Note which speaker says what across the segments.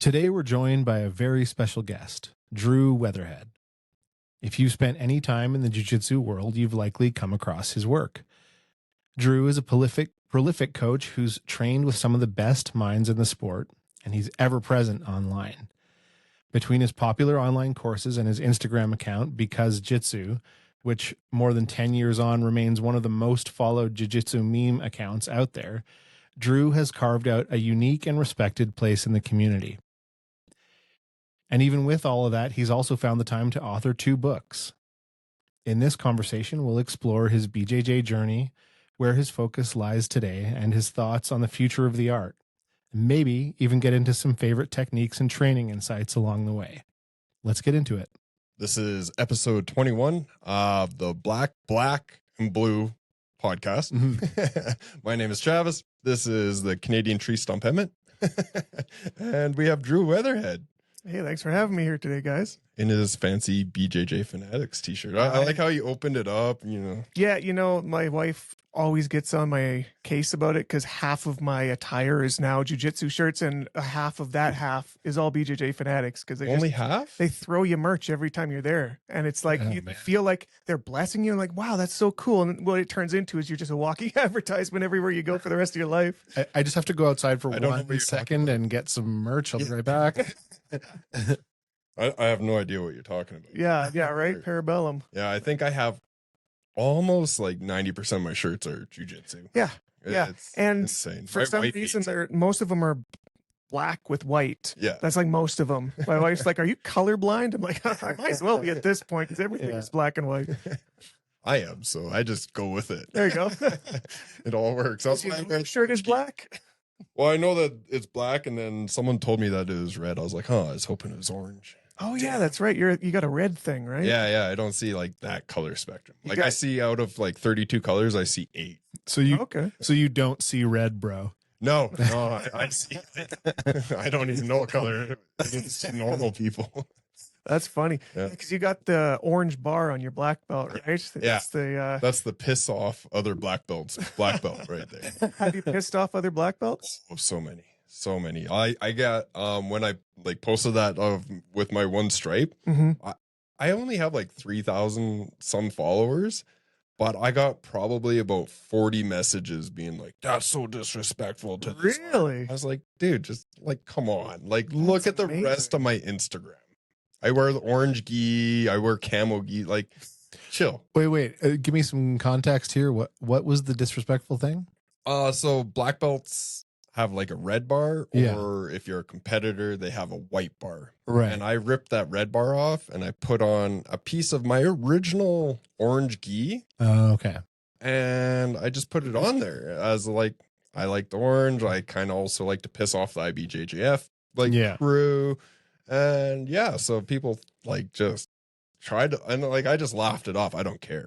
Speaker 1: Today we're joined by a very special guest, Drew Weatherhead. If you've spent any time in the Jiu Jitsu world, you've likely come across his work. Drew is a prolific coach who's trained with some of the best minds in the sport, and he's ever present online. Between his popular online courses and his Instagram account, BecauseJitsu, which more than 10 years on remains one of the most followed jiu-jitsu meme accounts out there, Drew has carved out a unique and respected place in the community. And even with all of that, he's also found the time to author 2 books. In this conversation, we'll explore his BJJ journey, where his focus lies today, and his thoughts on the future of the art. Maybe even get into some favorite techniques and training insights along the way. Let's get into it.
Speaker 2: This is episode 21 of the Black, and Blue podcast. My name is Travis. This is the Canadian Tree Stump Emmett. And we have Drew Weatherhead.
Speaker 3: Hey, thanks for having me here today, guys.
Speaker 2: In his fancy BJJ Fanatics t-shirt. I like how you opened it up,
Speaker 3: Yeah, my wife always gets on my case about it because half of my attire is now jiu-jitsu shirts and half of that half is all BJJ Fanatics because
Speaker 2: half?
Speaker 3: They throw you merch every time you're there. And it's like, feel like they're blessing you and like, wow, that's so cool. And what it turns into is you're just a walking advertisement everywhere you go for the rest of your life.
Speaker 1: I just have to go outside for 1 second and get some merch. I'll be right back.
Speaker 2: I have no idea what you're talking about.
Speaker 3: Yeah, right? Parabellum.
Speaker 2: Yeah, I think I have almost like 90% of my shirts are jiu-jitsu.
Speaker 3: Yeah.
Speaker 2: It's
Speaker 3: and
Speaker 2: insane.
Speaker 3: For some reason, most of them are black with white.
Speaker 2: Yeah.
Speaker 3: That's like most of them. My wife's like, are you colorblind? I'm like, I might as well be at this point because everything is black and white.
Speaker 2: I am, so I just go with it.
Speaker 3: There you go.
Speaker 2: It all works.
Speaker 3: Your shirt is black?
Speaker 2: Well, I know that it's black, and then someone told me that it was red. I was like, I was hoping it was orange.
Speaker 3: Oh, yeah, that's right. You got a red thing, right?
Speaker 2: Yeah. I don't see like that color spectrum. I see out of like 32 colors, I see 8.
Speaker 1: So you don't see red, bro.
Speaker 2: No, I see it. I don't even know what color. I can see normal people.
Speaker 3: That's funny because you got the orange bar on your black belt, right?
Speaker 2: Yeah, that's the piss off other black belts. Black belt right there.
Speaker 3: Have you pissed off other black belts?
Speaker 2: Oh, so many. I got when I like posted that with my one stripe. I only have like 3,000 some followers, but I got probably about 40 messages being like, "That's so disrespectful to this."
Speaker 3: Really?
Speaker 2: I was like, dude, just like, come on, like, look at the rest of my Instagram. I wear the orange gi. I wear camo gi. Like, chill.
Speaker 1: Wait. Give me some context here. What was the disrespectful thing?
Speaker 2: So black belts have like a red bar, or if you're a competitor, they have a white bar.
Speaker 1: Right.
Speaker 2: And I ripped that red bar off and I put on a piece of my original orange gi.
Speaker 1: Oh, okay.
Speaker 2: And I just put it on there as like, I like the orange. I kind of also like to piss off the IBJJF crew. And so people like just tried to, and like I just laughed it off. I don't care.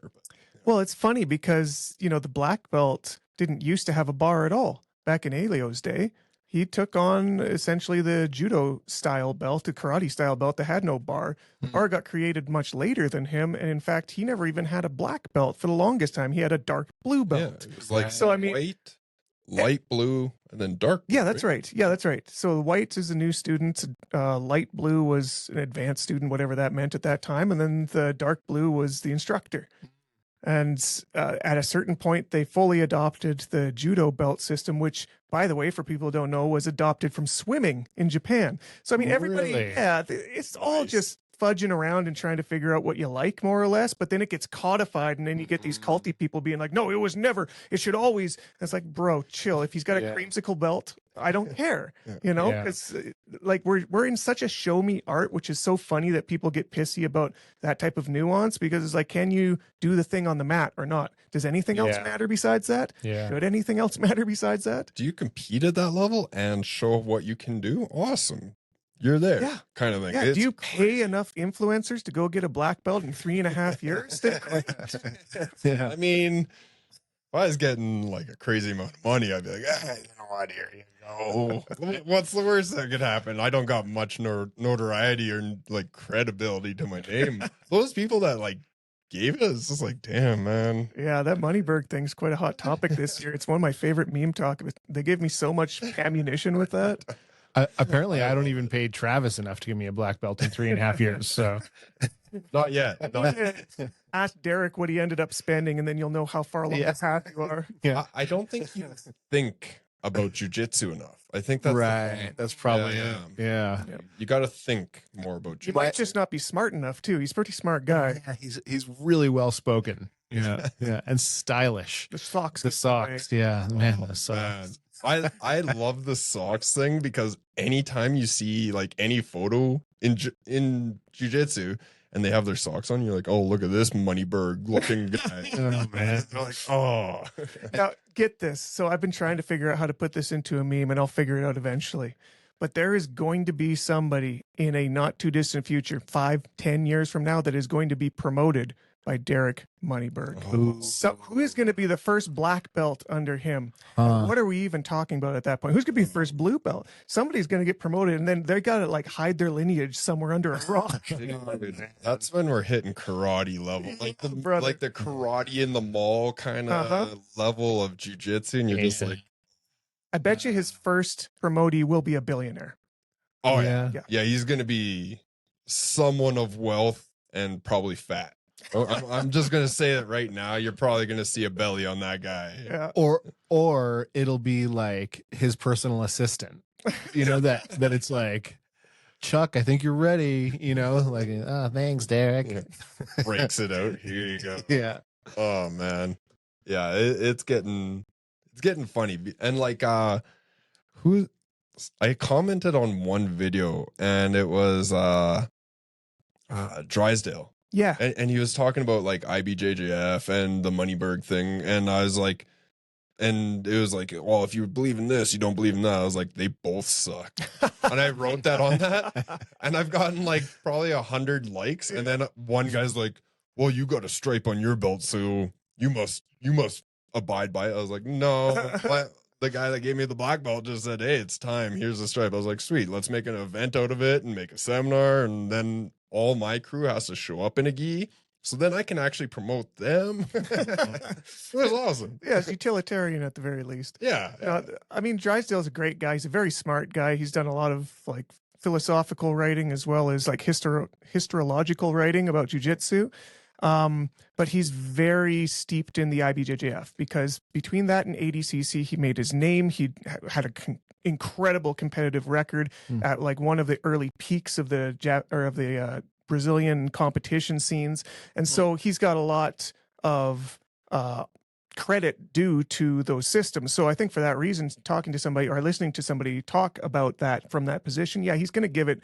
Speaker 3: Well, it's funny because, the black belt didn't used to have a bar at all. Back in Elio's day, he took on essentially the judo style belt, the karate style belt that had no bar. The bar got created much later than him. And in fact, he never even had a black belt for the longest time. He had a dark blue belt.
Speaker 2: It was like white, light blue, and then dark blue.
Speaker 3: Yeah, that's right. Yeah, that's right. So white is a new student. Light blue was an advanced student, whatever that meant at that time. And then the dark blue was the instructor. And at a certain point, they fully adopted the judo belt system, which, by the way, for people who don't know, was adopted from swimming in Japan. So, I mean, everybody, it's all just fudging around and trying to figure out what you like, more or less. But then it gets codified, and then you get these culty people being like, no, it should always. And it's like, bro, chill. If he's got a creamsicle belt, I don't care. It's like we're in such a show me art, which is so funny that people get pissy about that type of nuance, because it's like, can you do the thing on the mat or not? Does anything else matter besides that? Should anything else matter besides that?
Speaker 2: Do you compete at that level and show what you can do? Awesome. You're there, kind of thing.
Speaker 3: Yeah. Do you pay enough influencers to go get a black belt in 3.5 years?
Speaker 2: I mean, if I was getting like a crazy amount of money, I'd be like, you know what, here you go. What's the worst that could happen? I don't got much notoriety or like credibility to my name. Those people that like gave it, it's just like, damn, man.
Speaker 3: Yeah, that Moneyberg thing's quite a hot topic this year. It's one of my favorite meme talk. They gave me so much ammunition with that.
Speaker 1: Apparently, I don't even pay Travis enough to give me a black belt in 3.5 years. So,
Speaker 2: Not yet.
Speaker 3: Ask Derek what he ended up spending, and then you'll know how far along the path you are.
Speaker 1: yeah,
Speaker 2: I don't think you think about jiu-jitsu enough. I think that's
Speaker 1: right. That's probably it. Yeah.
Speaker 2: You got to think more about
Speaker 3: You
Speaker 2: jiu-jitsu.
Speaker 3: might just not be smart enough too. He's a pretty smart guy.
Speaker 1: Yeah, he's really well spoken. Yeah, yeah, and stylish.
Speaker 3: The socks.
Speaker 1: The socks, yeah, man, the socks.
Speaker 2: Man. I love the socks thing because anytime you see like any photo in jiu-jitsu and they have their socks on, you're like, oh, look at this Moneyberg looking guy.
Speaker 1: Oh man,
Speaker 2: They're like, oh.
Speaker 3: Now get this. So I've been trying to figure out how to put this into a meme, and I'll figure it out eventually. But there is going to be somebody in a not too distant future, 5-10 years from now, that is going to be promoted by Derek Moneyberg.
Speaker 2: Oh.
Speaker 3: So who is going to be the first black belt under him? What are we even talking about at that point? Who's going to be the first blue belt? Somebody's going to get promoted, and then they got to like hide their lineage somewhere under a rock.
Speaker 2: That's when we're hitting karate level, like the karate in the mall kind of level of jiu-jitsu, and you're just like,
Speaker 3: I bet you his first promotee will be a billionaire.
Speaker 2: oh yeah. He's going to be someone of wealth and probably fat. Oh, I'm just gonna say it right now. You're probably gonna see a belly on that guy.
Speaker 3: Yeah.
Speaker 1: Or it'll be like his personal assistant. You know that it's like, Chuck, I think you're ready. You know, like, oh, thanks, Derek.
Speaker 2: Yeah. Breaks it out. Here you go.
Speaker 1: Yeah.
Speaker 2: Oh man. Yeah, it's getting funny. And like, I commented on one video, and it was Drysdale.
Speaker 3: Yeah.
Speaker 2: And he was talking about like IBJJF and the Moneyberg thing. And I was like, and it was like, well, if you believe in this, you don't believe in that. I was like, they both suck. And I wrote that on that. And I've gotten like probably 100 likes. And then one guy's like, well, you got a stripe on your belt, so you must abide by it. I was like, no. The guy that gave me the black belt just said, hey, it's time. Here's the stripe. I was like, sweet, let's make an event out of it and make a seminar. And then all my crew has to show up in a gi, so then I can actually promote them. It was awesome.
Speaker 3: Yeah, it's utilitarian at the very least.
Speaker 2: Yeah.
Speaker 3: I mean, Drysdale's a great guy. He's a very smart guy. He's done a lot of like philosophical writing as well as like historiological writing about jiu-jitsu. But he's very steeped in the IBJJF because between that and ADCC, he made his name. He had an incredible competitive record at like one of the early peaks of the Brazilian competition scenes. And so he's got a lot of credit due to those systems. So I think for that reason, talking to somebody or listening to somebody talk about that from that position, yeah, he's going to give it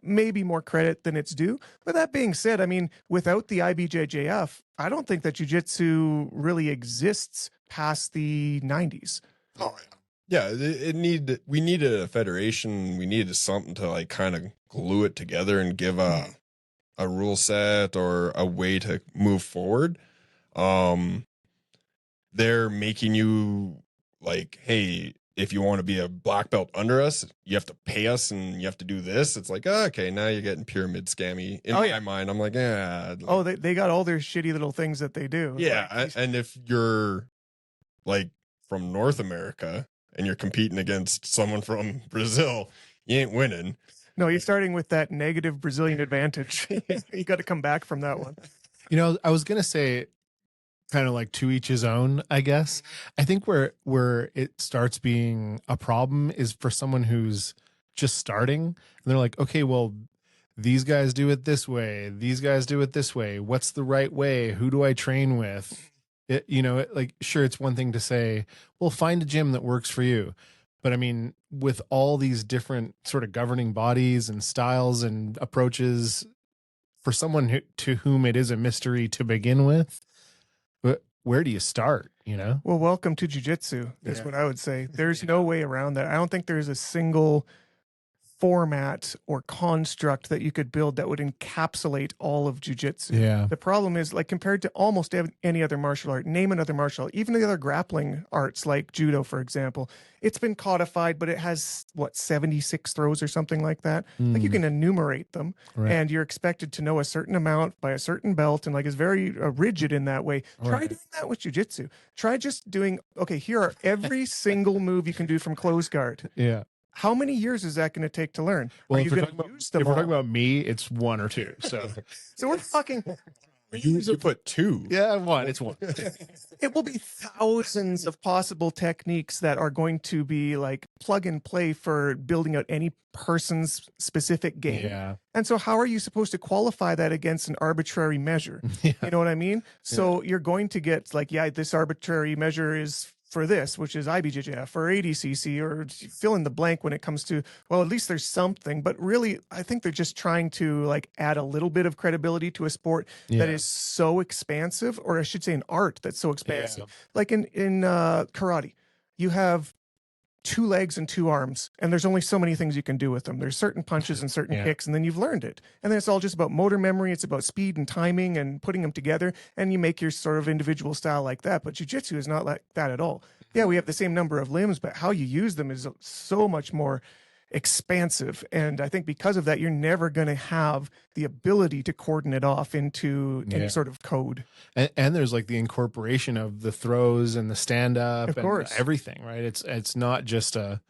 Speaker 3: maybe more credit than it's due. But that being said, I mean, without the IBJJF, I don't think that jiu-jitsu really exists past the 90s.
Speaker 2: Oh, yeah. We needed a federation. We needed something to like kind of glue it together and give a rule set or a way to move forward. They're making you like, hey, if you want to be a black belt under us, you have to pay us and you have to do this. It's like, okay, now you're getting pyramid scammy. In my mind, I'm like, yeah. Like,
Speaker 3: they got all their shitty little things that they do.
Speaker 2: Yeah.
Speaker 3: Like,
Speaker 2: and if you're like from North America and you're competing against someone from Brazil, you ain't winning.
Speaker 3: No, you're starting with that negative Brazilian advantage. You got to come back from that one.
Speaker 1: You know, I was going to say kind of like to each his own, I guess. I think where it starts being a problem is for someone who's just starting and they're like, okay, well, these guys do it this way. These guys do it this way. What's the right way? Who do I train with? Sure, it's one thing to say, well, find a gym that works for you. But I mean, with all these different sort of governing bodies and styles and approaches, for someone to whom it is a mystery to begin with, where do you start, you know?
Speaker 3: Well, welcome to jiu-jitsu is what I would say. There's no way around that. I don't think there's a single format or construct that you could build that would encapsulate all of jiu-jitsu.
Speaker 1: Yeah.
Speaker 3: The problem is, like, compared to almost any other martial art, name another martial art, even the other grappling arts like judo, for example, it's been codified, but it has, 76 throws or something like that. Like, you can enumerate them, and you're expected to know a certain amount by a certain belt, and like is very rigid in that way. Try doing that with jiu-jitsu. Try just doing, okay, here are every single move you can do from close guard.
Speaker 1: Yeah.
Speaker 3: how many years is that going to take to learn?
Speaker 1: Well,
Speaker 3: Are you
Speaker 1: if we're
Speaker 3: going
Speaker 1: talking
Speaker 3: to
Speaker 1: about,
Speaker 3: use them
Speaker 1: if we're
Speaker 3: all?
Speaker 1: talking about me, it's 1 or 2. So
Speaker 3: So we're talking.
Speaker 2: You put 2.
Speaker 1: yeah, 1. It's 1.
Speaker 3: It will be thousands of possible techniques that are going to be like plug and play for building out any person's specific game.
Speaker 1: Yeah.
Speaker 3: And so how are you supposed to qualify that against an arbitrary measure?
Speaker 1: Yeah.
Speaker 3: You know what I mean? So you're going to get like, yeah, this arbitrary measure is for this, which is IBJJF or ADCC or fill in the blank when it comes to, well, at least there's something. But really, I think they're just trying to like add a little bit of credibility to a sport that is so expansive, or I should say an art that's so expansive. Like in karate, you have 2 legs and 2 arms, and there's only so many things you can do with them. There's certain punches and certain kicks, and then you've learned it. And then it's all just about motor memory. It's about speed and timing and putting them together, and you make your sort of individual style like that. But jiu-jitsu is not like that at all. Yeah, we have the same number of limbs, but how you use them is so much more expansive. And I think because of that, you're never going to have the ability to cordon it off into any sort of code.
Speaker 1: And there's like the incorporation of the throws and the stand up
Speaker 3: Of
Speaker 1: and
Speaker 3: course.
Speaker 1: everything, right? It's not just a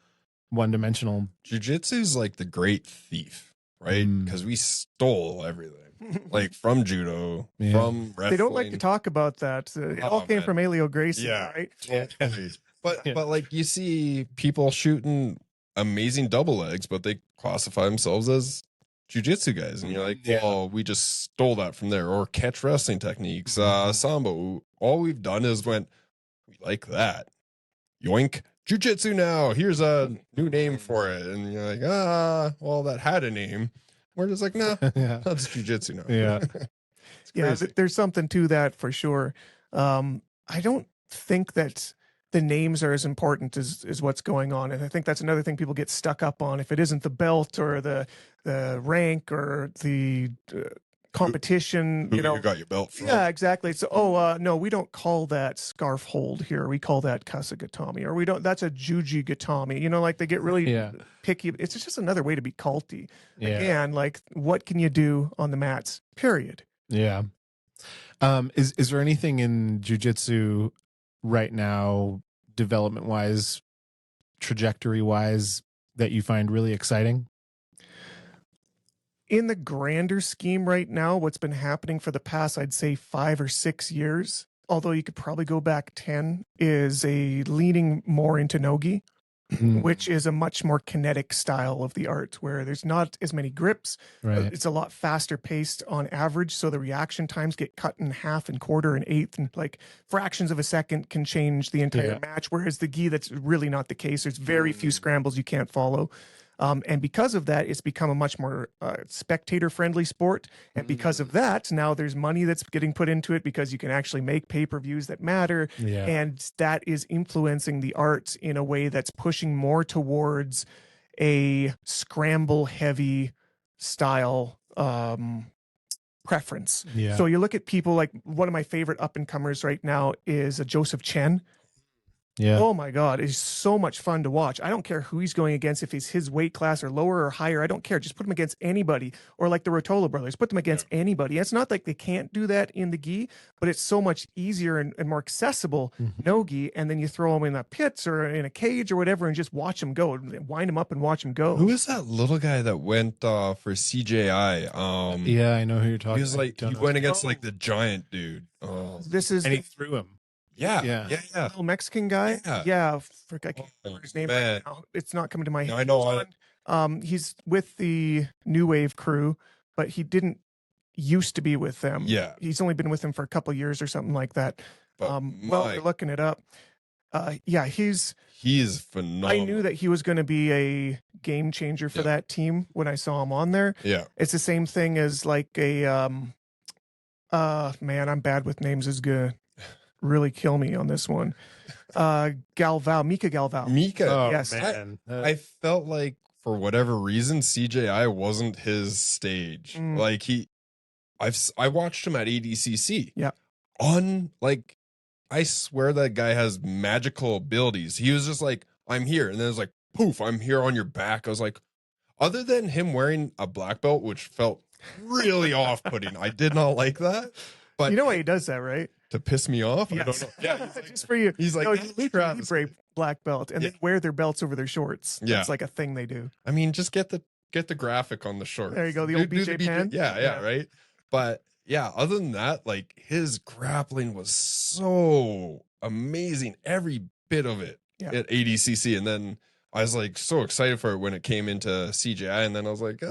Speaker 1: one-dimensional.
Speaker 2: Jiu-jitsu is like the great thief, right? Because we stole everything. Like from judo, from wrestling.
Speaker 3: They don't like to talk about that. It all came from Elio Gracie, right?
Speaker 2: Totally. But like you see people shooting amazing double legs, but they classify themselves as jiu-jitsu guys, and you're like, well, we just stole that from there. Or catch wrestling techniques, sambo. All we've done is went, we like that, yoink, jiu-jitsu now, here's a new name for it. And you're like, well, that had a name. We're just like, nah, that's jiu-jitsu now.
Speaker 3: There's something to that for sure. I don't think that the names are as important as what's going on. And I think that's another thing people get stuck up on. If it isn't the belt or the rank or the competition,
Speaker 2: Who you got your belt from.
Speaker 3: Yeah, exactly. So, no, we don't call that scarf hold here. We call that kasagatami, or we don't, that's a juji gatami. You know, like they get really picky. It's just another way to be culty. Again, like what can you do on the mats? Period.
Speaker 1: Yeah. Is there anything in jiu-jitsu right now, development wise, trajectory wise, that you find really exciting?
Speaker 3: In the grander scheme right now, what's been happening for the past, I'd say 5 or 6 years, although you could probably go back 10, is a leaning more into nogi, which is a much more kinetic style of the art where there's not as many grips. It's a lot faster paced on average. So the reaction times get cut in half and quarter and eighth, and like fractions of a second can change the entire match. Whereas the gi, that's really not the case. There's very few scrambles you can't follow. And because of that, it's become a much more spectator-friendly sport. And because of that, now there's money that's getting put into it because you can actually make pay-per-views that matter. And that is influencing the art in a way that's pushing more towards a scramble-heavy style preference. So you look at people like, one of my favorite up-and-comers right now is Joseph Chen. Oh my God, it's so much fun to watch. I don't care who he's going against, if it's his weight class or lower or higher. I don't care. Just put him against anybody. Or like the Rotolo brothers, put them against anybody. It's not like they can't do that in the gi, but it's so much easier and more accessible no gi. And then you throw them in a pits or in a cage or whatever and just watch them go. Wind them up and watch them go.
Speaker 2: Who is that little guy that went for CJI?
Speaker 1: I know who you're talking about.
Speaker 2: He was like, he went against like the giant dude.
Speaker 3: This is,
Speaker 1: and he threw him.
Speaker 2: Yeah.
Speaker 3: Little Mexican guy. I can't remember his name right now. It's not coming to my head.
Speaker 2: I know.
Speaker 3: He's with the New Wave crew, but he didn't used to be with them. He's only been with them for a couple of years or something like that. Well, we're looking it up.
Speaker 2: He's phenomenal.
Speaker 3: I knew that he was going to be a game changer for that team when I saw him on there. It's the same thing as like a man, I'm bad with names. Is good. Really kill me on this one. Mika Galvao.
Speaker 2: Yes. Man. I felt like for whatever reason CJI wasn't his stage. Like I watched him at ADCC. I swear that guy has magical abilities. He was just like, I'm here, and then it was like, poof, I'm here on your back. I was like, other than him wearing a black belt, which felt really off-putting, I did not like that. But
Speaker 3: you know why he does that, right?
Speaker 2: to piss me off? I don't
Speaker 3: Yes.
Speaker 2: know. Yeah, he's like,
Speaker 3: Just for you.
Speaker 2: he's like,
Speaker 3: no,
Speaker 2: "That's
Speaker 3: you
Speaker 2: Travis."
Speaker 3: break black belt and
Speaker 2: Yeah.
Speaker 3: then wear their belts over their shorts.
Speaker 2: Yeah.
Speaker 3: That's like a thing they do.
Speaker 2: I mean, just get the graphic on the short.
Speaker 3: There you go, the old BJ Penn.
Speaker 2: Yeah, right. But yeah, other than that, like his grappling was so amazing, every bit of it at ADCC. And then I was like so excited for it when it came into CJI, and then I was like,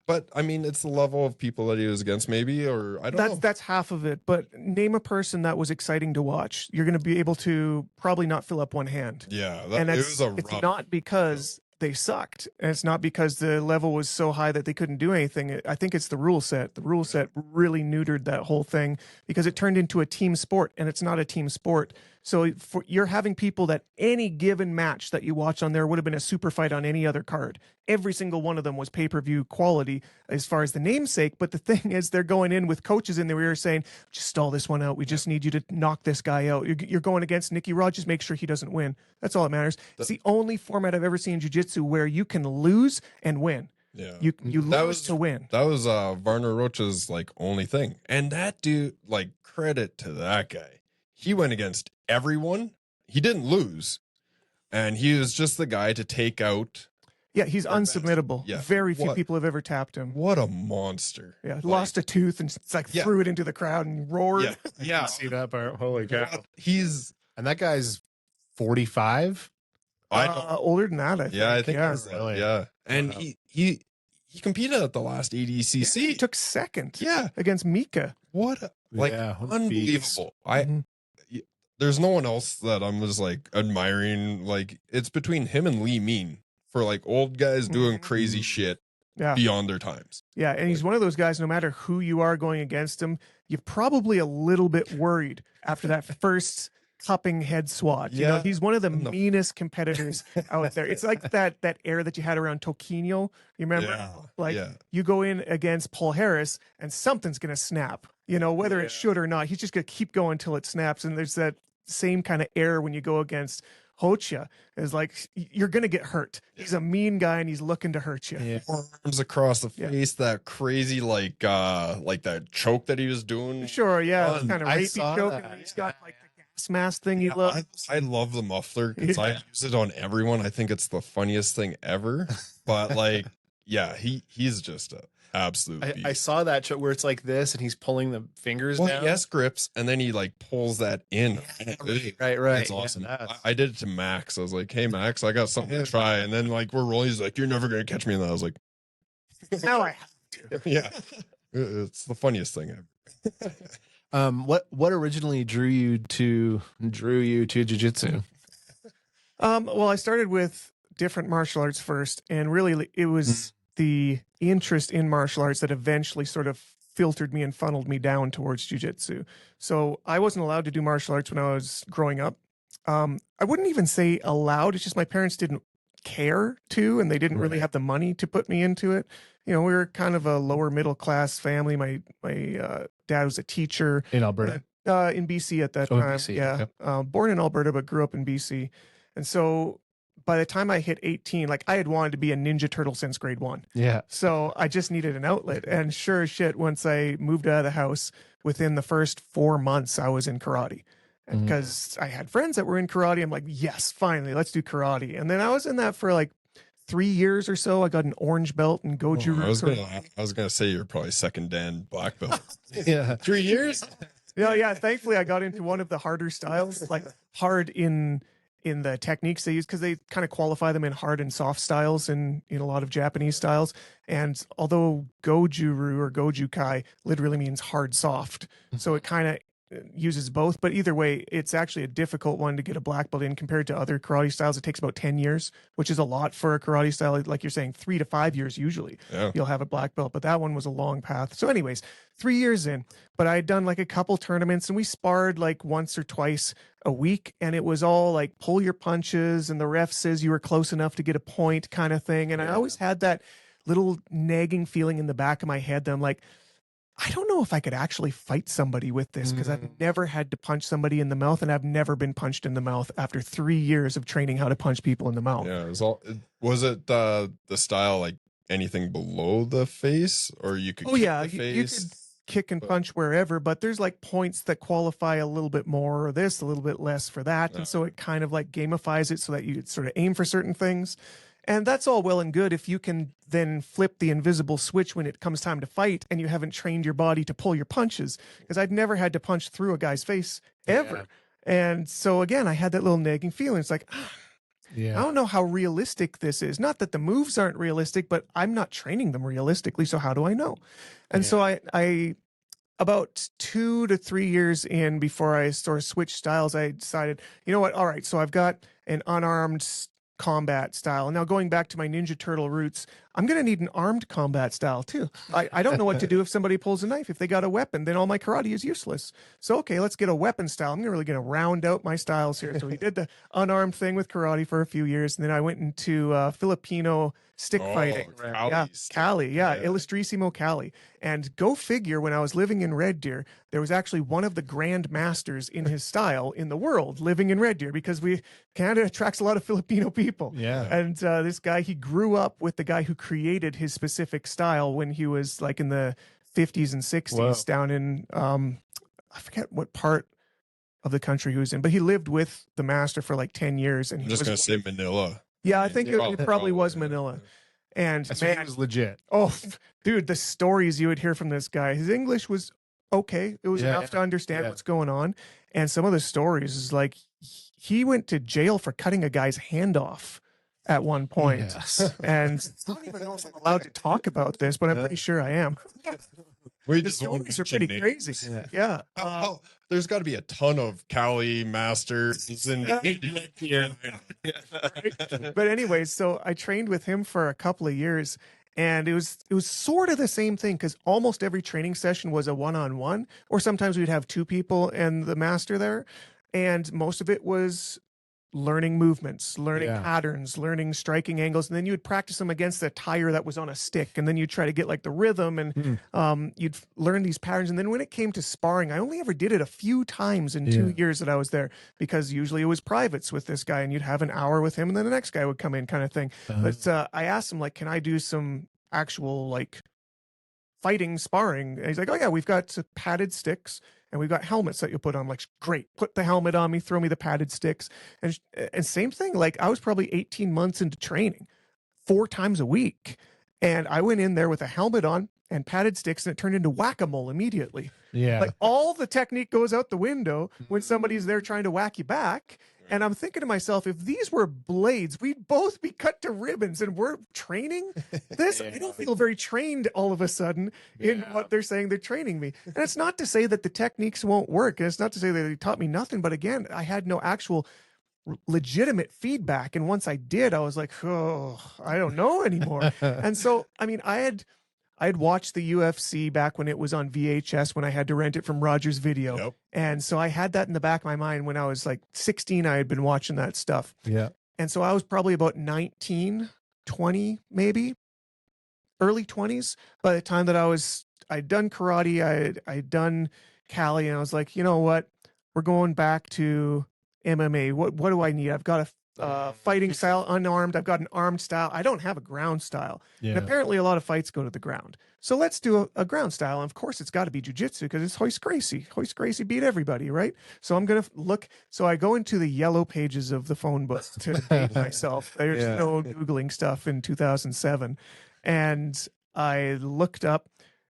Speaker 2: but I mean, it's the level of people that he was against, maybe, or I don't know.
Speaker 3: That's half of it. But name a person that was exciting to watch. You're going to be able to probably not fill up one hand.
Speaker 2: Yeah,
Speaker 3: And
Speaker 2: it's
Speaker 3: not because they sucked, and it's not because the level was so high that they couldn't do anything. I think it's the rule set. The rule set really neutered that whole thing because it turned into a team sport, and it's not a team sport. So you're having people that any given match that you watch on there would have been a super fight on any other card. Every single one of them was pay-per-view quality as far as the namesake. But the thing is, they're going in with coaches in their ear saying, just stall this one out. We just need you to knock this guy out. You're going against Nicky Rod. Just make sure he doesn't win. That's all that matters. It's the only format I've ever seen in jiu-jitsu where you can lose and win.
Speaker 2: Yeah,
Speaker 3: you lose to win.
Speaker 2: That was Varner Rocha's like only thing. And that dude, like, credit to that guy. He went against everyone. He didn't lose. And he was just the guy to take out.
Speaker 3: Yeah, he's unsubmittable.
Speaker 2: Yeah.
Speaker 3: Very few people have ever tapped him.
Speaker 2: What a monster.
Speaker 3: Yeah, like, lost a tooth and threw it into the crowd and roared.
Speaker 2: Yeah.
Speaker 1: See that part? Holy cow.
Speaker 2: And
Speaker 1: that guy's 45?
Speaker 3: Older than that, I think.
Speaker 2: Yeah, I think
Speaker 1: really.
Speaker 2: Yeah. And he competed at the last ADCC.
Speaker 3: Yeah, he took second.
Speaker 2: Yeah.
Speaker 3: Against Mika.
Speaker 2: Unbelievable. There's no one else that I'm just like admiring. Like, it's between him and Lee Mean for like old guys doing crazy shit beyond their times.
Speaker 3: Yeah, and he's one of those guys, no matter who you are going against him, you're probably a little bit worried after that first cupping head swat. You know, he's one of the meanest competitors out there. It's like that air that you had around Toquinho. You remember? You go in against Paul Harris and something's going to snap, you know, whether it should or not. He's just going to keep going until it snaps. And there's that same kind of air when you go against Hocha. Is like, you're going to get hurt. He's a mean guy and he's looking to hurt you.
Speaker 2: Yeah. Arms across the face, that crazy, like that choke that he was doing.
Speaker 3: Sure, yeah. Kind of rapey choke. And he's got like the gas mask thing he loves.
Speaker 2: I love the muffler because I use it on everyone. I think it's the funniest thing ever. But like, he's just a absolute beast.
Speaker 1: I saw that where it's like this and he's pulling the fingers down.
Speaker 2: Yes, grips, and then he like pulls that in.
Speaker 1: Right.
Speaker 2: That's awesome. I did it to Max. I was like, hey Max, I got something to try. And then like we're rolling, he's like, you're never gonna catch me. And I was like,
Speaker 3: now I have to.
Speaker 2: Yeah. It's the funniest thing ever.
Speaker 1: What originally drew you to jiu-jitsu?
Speaker 3: Well, I started with different martial arts first, and really it was the interest in martial arts that eventually sort of filtered me and funneled me down towards jiu-jitsu. So I wasn't allowed to do martial arts when I was growing up. I wouldn't even say allowed. It's just my parents didn't care to, and they didn't really have the money to put me into it. You know, we were kind of a lower middle class family. My dad was a teacher
Speaker 1: in Alberta,
Speaker 3: in BC at that time.
Speaker 1: BC,
Speaker 3: yeah, born in Alberta but grew up in BC, and so by the time I hit 18, like I had wanted to be a Ninja Turtle since grade 1.
Speaker 1: Yeah.
Speaker 3: So I just needed an outlet. And sure as shit, once I moved out of the house, within the first 4 months, I was in karate. And because I had friends that were in karate, I'm like, yes, finally, let's do karate. And then I was in that for like 3 years or so. I got an orange belt and Goju.
Speaker 2: I was gonna say you're probably second Dan black belt.
Speaker 1: Yeah.
Speaker 2: 3 years?
Speaker 3: Yeah. Thankfully, I got into one of the harder styles, like hard in the techniques they use, because they kind of qualify them in hard and soft styles in a lot of Japanese styles. And although Gojuru or Goju Kai literally means hard soft, so it kind of uses both. But either way, it's actually a difficult one to get a black belt in compared to other karate styles. It takes about 10 years, which is a lot for a karate style. Like you're saying, 3 to 5 years usually you'll have a black belt, but that one was a long path. So anyways, 3 years in, but I had done like a couple tournaments and we sparred like once or twice a week, and it was all like pull your punches and the ref says you were close enough to get a point kind of thing. And I always had that little nagging feeling in the back of my head that I'm like, I don't know if I could actually fight somebody with this, because I've never had to punch somebody in the mouth, and I've never been punched in the mouth after 3 years of training how to punch people in the mouth.
Speaker 2: Yeah, was it the style like anything below the face, or you could kick the face?
Speaker 3: You could kick and punch wherever, but there's like points that qualify a little bit more or this, a little bit less for that. And so it kind of like gamifies it so that you sort of aim for certain things. And that's all well and good if you can then flip the invisible switch when it comes time to fight and you haven't trained your body to pull your punches. Because I'd never had to punch through a guy's face ever. Yeah. And so again, I had that little nagging feeling. It's like, I don't know how realistic this is. Not that the moves aren't realistic, but I'm not training them realistically. So how do I know? And so I about 2 to 3 years in before I sort of switched styles, I decided, you know what? All right. So I've got an unarmed combat style. Now going back to my Ninja Turtle roots, I'm going to need an armed combat style too. I don't know what to do if somebody pulls a knife. If they got a weapon, then all my karate is useless. So, okay, let's get a weapon style. I'm really going to round out my styles here. So we did the unarmed thing with karate for a few years. And then I went into Filipino stick fighting. Cali. Illustrissimo Cali. And go figure, when I was living in Red Deer, there was actually one of the grand masters in his style in the world living in Red Deer, because Canada attracts a lot of Filipino people. Yeah. And this guy, he grew up with the guy who created his specific style when he was like in the 50s and 60s down in, I forget what part of the country he was in, but he lived with the master for like 10 years. And
Speaker 2: I'm just going to say Manila.
Speaker 3: Yeah, I think it probably was Manila. And
Speaker 1: man, it was legit.
Speaker 3: Oh, dude, the stories you would hear from this guy. His English was okay. It was enough to understand what's going on. And some of the stories is like he went to jail for cutting a guy's hand off at one point. Yes. And I don't even know if I'm allowed to talk about this, but I'm pretty sure I am. The stories are pretty crazy. Yeah.
Speaker 2: There's got to be a ton of Cali masters in
Speaker 3: here. But anyway, so I trained with him for a couple of years, and it was sort of the same thing, because almost every training session was a one-on-one, or sometimes we'd have two people and the master there, and most of it was learning movements, learning patterns, learning striking angles, and then you would practice them against the tire that was on a stick, and then you'd try to get like the rhythm, and you'd learn these patterns. And then when it came to sparring, I only ever did it a few times in 2 years that I was there, because usually it was privates with this guy, and you'd have an hour with him, and then the next guy would come in, kind of thing. But I asked him, like, can I do some actual like fighting sparring? And he's like, oh yeah, we've got padded sticks, and we've got helmets that you put on. I'm like, great, put the helmet on me, throw me the padded sticks. And same thing, like I was probably 18 months into training 4 times a week. And I went in there with a helmet on and padded sticks, and it turned into whack-a-mole immediately. Yeah. Like all the technique goes out the window when somebody's there trying to whack you back. And I'm thinking to myself, if these were blades, we'd both be cut to ribbons, and we're training this. I don't feel very trained all of a sudden in what they're saying they're training me. And it's not to say that the techniques won't work. And it's not to say that they taught me nothing. But again, I had no actual legitimate feedback. And once I did, I was like, oh, I don't know anymore. And so, I mean, I had watched the UFC back when it was on VHS, when I had to rent it from Rogers Video. Yep. And so I had that in the back of my mind when I was like 16, I had been watching that stuff. Yeah. And so I was probably about 19, 20, maybe early 20s by the time that I'd done karate, I'd done Cali, and I was like, you know what? We're going back to MMA. What do I need? I've got a fighting style, unarmed. I've got an armed style. I don't have a ground style. Yeah. And apparently a lot of fights go to the ground. So let's do a ground style. And of course it's got to be jiu-jitsu, because it's Hoist Gracie. Hoist Gracie beat everybody, right? So I'm going to look. So I go into the yellow pages of the phone book to date myself. There's no Googling stuff in 2007. And I looked up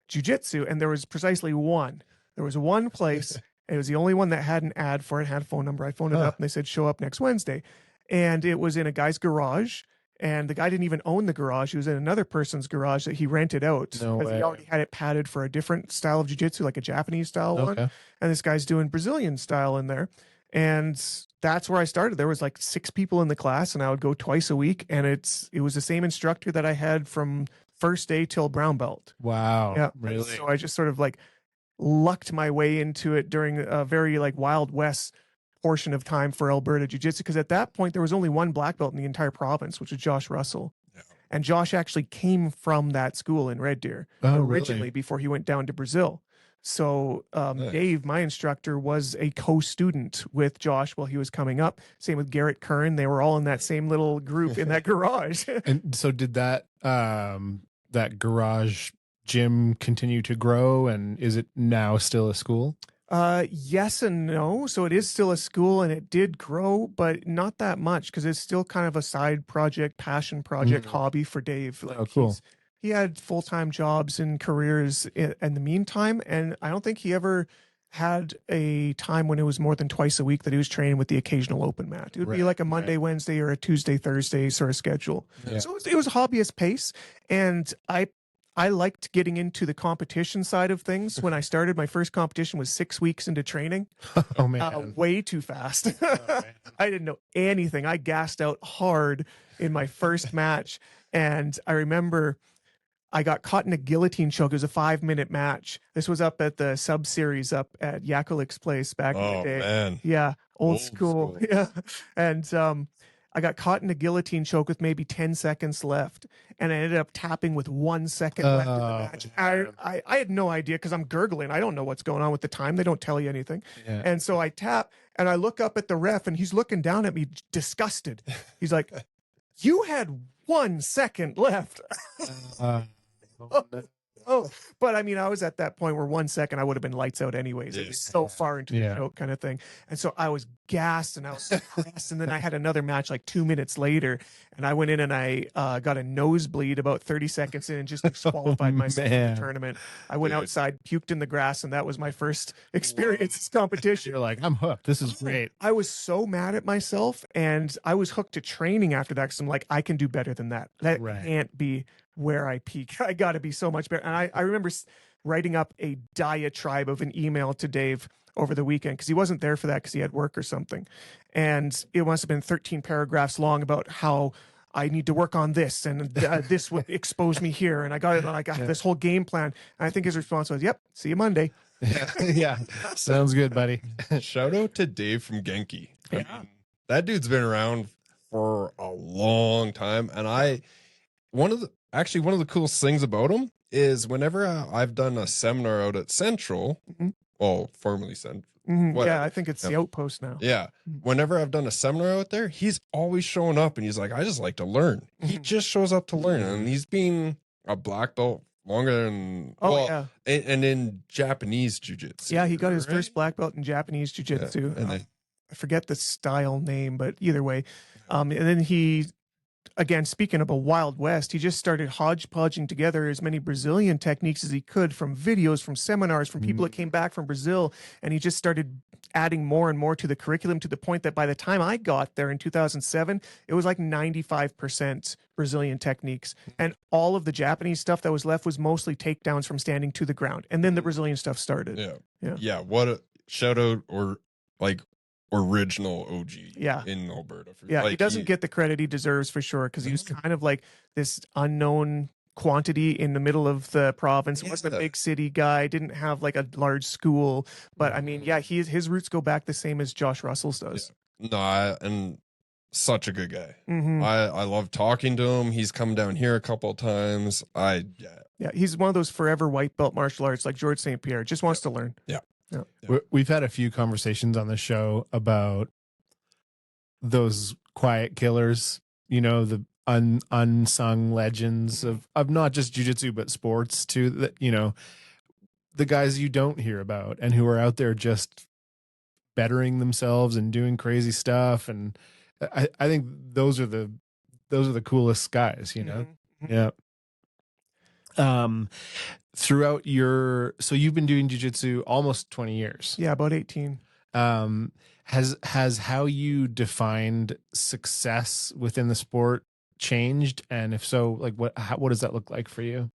Speaker 3: jiu-jitsu, and there was precisely one. There was one place. It was the only one that had an ad for it, had a phone number. I phoned it up, and they said, show up next Wednesday. And it was in a guy's garage, and the guy didn't even own the garage. He was in another person's garage that he rented out. No way. He already had it padded for a different style of jiu-jitsu, like a Japanese style one. And this guy's doing Brazilian style in there. And that's where I started. There was like 6 people in the class, and I would go twice a week. And it was the same instructor that I had from first day till brown belt.
Speaker 1: Wow.
Speaker 3: Yeah.
Speaker 1: Really?
Speaker 3: And so I just sort of like lucked my way into it during a very like Wild West portion of time for Alberta Jiu-Jitsu, because at that point there was only one black belt in the entire province, which was Josh Russell. Yeah. And Josh actually came from that school in Red Deer originally, before he went down to Brazil. So Dave, my instructor, was a co-student with Josh while he was coming up. Same with Garrett Curran. They were all in that same little group in that garage.
Speaker 1: And so did that that garage gym continue to grow, and is it now still a school?
Speaker 3: Yes and no. So it is still a school, and it did grow, but not that much because it's still kind of a side project, passion project, hobby for Dave. Like,
Speaker 1: Oh, cool.
Speaker 3: He had full-time jobs and careers in the meantime, and I don't think he ever had a time when it was more than twice a week that he was training with the occasional open mat. It would be like a Monday, Wednesday, or a Tuesday, Thursday sort of schedule.
Speaker 1: Yeah.
Speaker 3: So it was a hobbyist pace, and I liked getting into the competition side of things. When I started, my first competition was 6 weeks into training.
Speaker 1: Oh, man.
Speaker 3: Way too fast. I didn't know anything. I gassed out hard in my first match. And I remember I got caught in a guillotine choke. It was a 5-minute match. This was up at the sub series up at Yakulik's place back in the day.
Speaker 2: Man.
Speaker 3: Yeah. Old school. Yeah. And, I got caught in a guillotine choke with maybe 10 seconds left, and I ended up tapping with 1 second left in the match. I had no idea because I'm gurgling. I don't know what's going on with the time. They don't tell you anything.
Speaker 1: Yeah.
Speaker 3: And so I tap, and I look up at the ref, and he's looking down at me disgusted. He's like, "You had 1 second left." But I mean, I was at that point where 1 second I would have been lights out anyways. It was so far into the choke kind of thing. And so I was gassed and I was depressed. And then I had another match like 2 minutes later, and I went in and I got a nosebleed about 30 seconds in and just disqualified myself from the tournament. I went outside, puked in the grass, and that was my first experience as competition.
Speaker 1: You're like, I'm hooked. This is great.
Speaker 3: I was so mad at myself, and I was hooked to training after that because I'm like, I can do better than that. That can't be where I peak. I got to be so much better. And I remember writing up a diatribe of an email to Dave over the weekend because he wasn't there for that because he had work or something. And it must have been 13 paragraphs long about how I need to work on this and this would expose me here. And I got this whole game plan. And I think his response was, "Yep, see you Monday."
Speaker 1: Yeah. Sounds good, buddy.
Speaker 2: Shout out to Dave from Genki. I mean, that dude's been around for a long time. And one of the coolest things about him is whenever I've done a seminar out at Central, well, formerly Central.
Speaker 3: Yeah, I think it's the Outpost now.
Speaker 2: Yeah. Whenever I've done a seminar out there, he's always showing up and he's like, I just like to learn. He just shows up to learn. And he's been a black belt longer than, and in Japanese Jiu Jitsu.
Speaker 3: Yeah, he got his first black belt in Japanese Jiu Jitsu.
Speaker 2: And
Speaker 3: I forget the style name, but either way. And then he, again, speaking of a Wild West, he just started hodgepodging together as many Brazilian techniques as he could from videos, from seminars, from people that came back from Brazil. And he just started adding more and more to the curriculum to the point that by the time I got there in 2007, it was like 95% Brazilian techniques. And all of the Japanese stuff that was left was mostly takedowns from standing to the ground. And then the Brazilian stuff started.
Speaker 2: Yeah. What a shout out, or like original OG in Alberta.
Speaker 3: He doesn't get the credit he deserves for sure, because he was kind of like this unknown quantity in the middle of the province. Wasn't a big city guy, didn't have like a large school, but I mean, his roots go back the same as Josh Russell's does.
Speaker 2: And such a good guy. I love talking to him. He's come down here a couple of times. He's
Speaker 3: one of those forever white belt martial arts like George St. Pierre, just wants to learn.
Speaker 1: We've had a few conversations on the show about those quiet killers, the unsung legends of not just jiu-jitsu but sports too, that the guys you don't hear about and who are out there just bettering themselves and doing crazy stuff. And I think those are the coolest guys, throughout so you've been doing jiu-jitsu almost 20 years.
Speaker 3: Yeah, about 18.
Speaker 1: Has how you defined success within the sport changed? And if so, like what does that look like for you?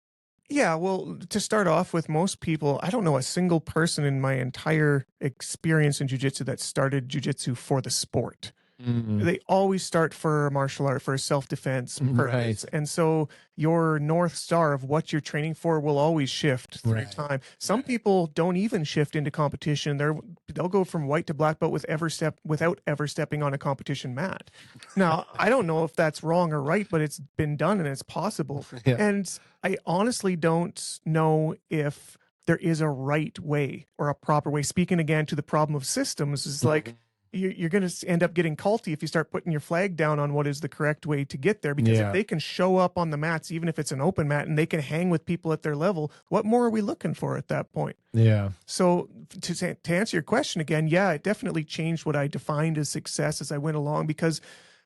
Speaker 3: Yeah, well, to start off with, most people, I don't know a single person in my entire experience in jiu-jitsu that started jiu-jitsu for the sport. They always start for a martial art, for a self-defense purpose. And so your North Star of what you're training for will always shift through time. Some people don't even shift into competition. They'll go from white to black belt without ever stepping on a competition mat. Now, I don't know if that's wrong or right, but it's been done and it's possible. And I honestly don't know if there is a right way or a proper way. Speaking again to the problem of systems, is like, you're going to end up getting culty if you start putting your flag down on what is the correct way to get there. Because if they can show up on the mats, even if it's an open mat, and they can hang with people at their level, what more are we looking for at that point?
Speaker 1: Yeah.
Speaker 3: So to answer your question again, yeah, it definitely changed what I defined as success as I went along. Because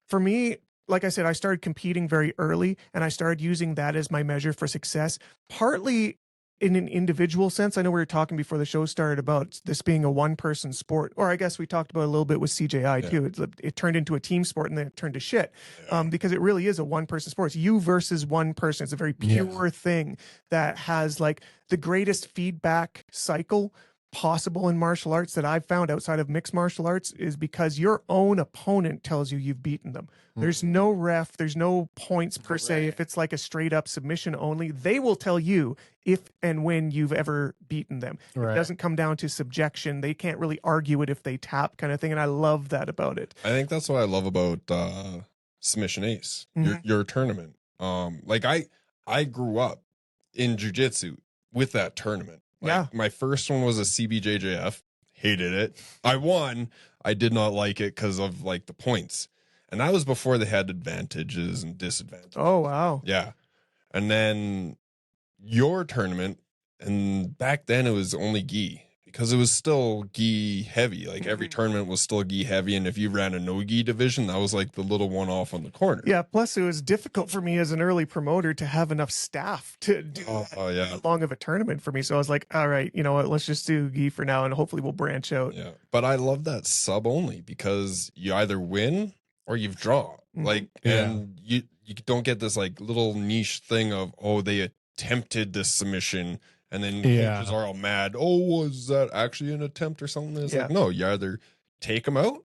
Speaker 3: for me, like I said, I started competing very early, and I started using that as my measure for success, partly in an individual sense. I know we were talking before the show started about this being a one-person sport, or I guess we talked about it a little bit with CJI too. It turned into a team sport, and then it turned to shit, because it really is a one-person sport. It's you versus one person. It's a very pure thing that has like the greatest feedback cycle possible in martial arts that I've found outside of mixed martial arts, is because your own opponent tells you you've beaten them. There's no ref, there's no points per se. If it's like a straight up submission only, they will tell you if and when you've ever beaten them. It doesn't come down to subjection. They can't really argue it if they tap, kind of thing. And I love that about it.
Speaker 2: I think that's what I love about Submission Ace, your tournament. Like I grew up in jiu-jitsu with that tournament. Like, my first one was a CBJJF. Hated it. I won. I did not like it because of like the points. And that was before they had advantages and disadvantages.
Speaker 3: Oh, wow.
Speaker 2: Yeah. And then your tournament, and back then it was only gi, because it was still gi heavy. Like every tournament was still gi heavy. And if you ran a no gi division, that was like the little one off on the corner.
Speaker 3: Yeah. Plus, it was difficult for me as an early promoter to have enough staff to do that long of a tournament for me. So I was like, all right, you know what? Let's just do gi for now, and hopefully we'll branch out.
Speaker 2: Yeah. But I love that sub only, because you either win or you've drawn. Like, and you don't get this like little niche thing of, oh, they attempted this submission, and then coaches are all mad. Oh, was that actually an attempt or something? It's like, no, you either take them out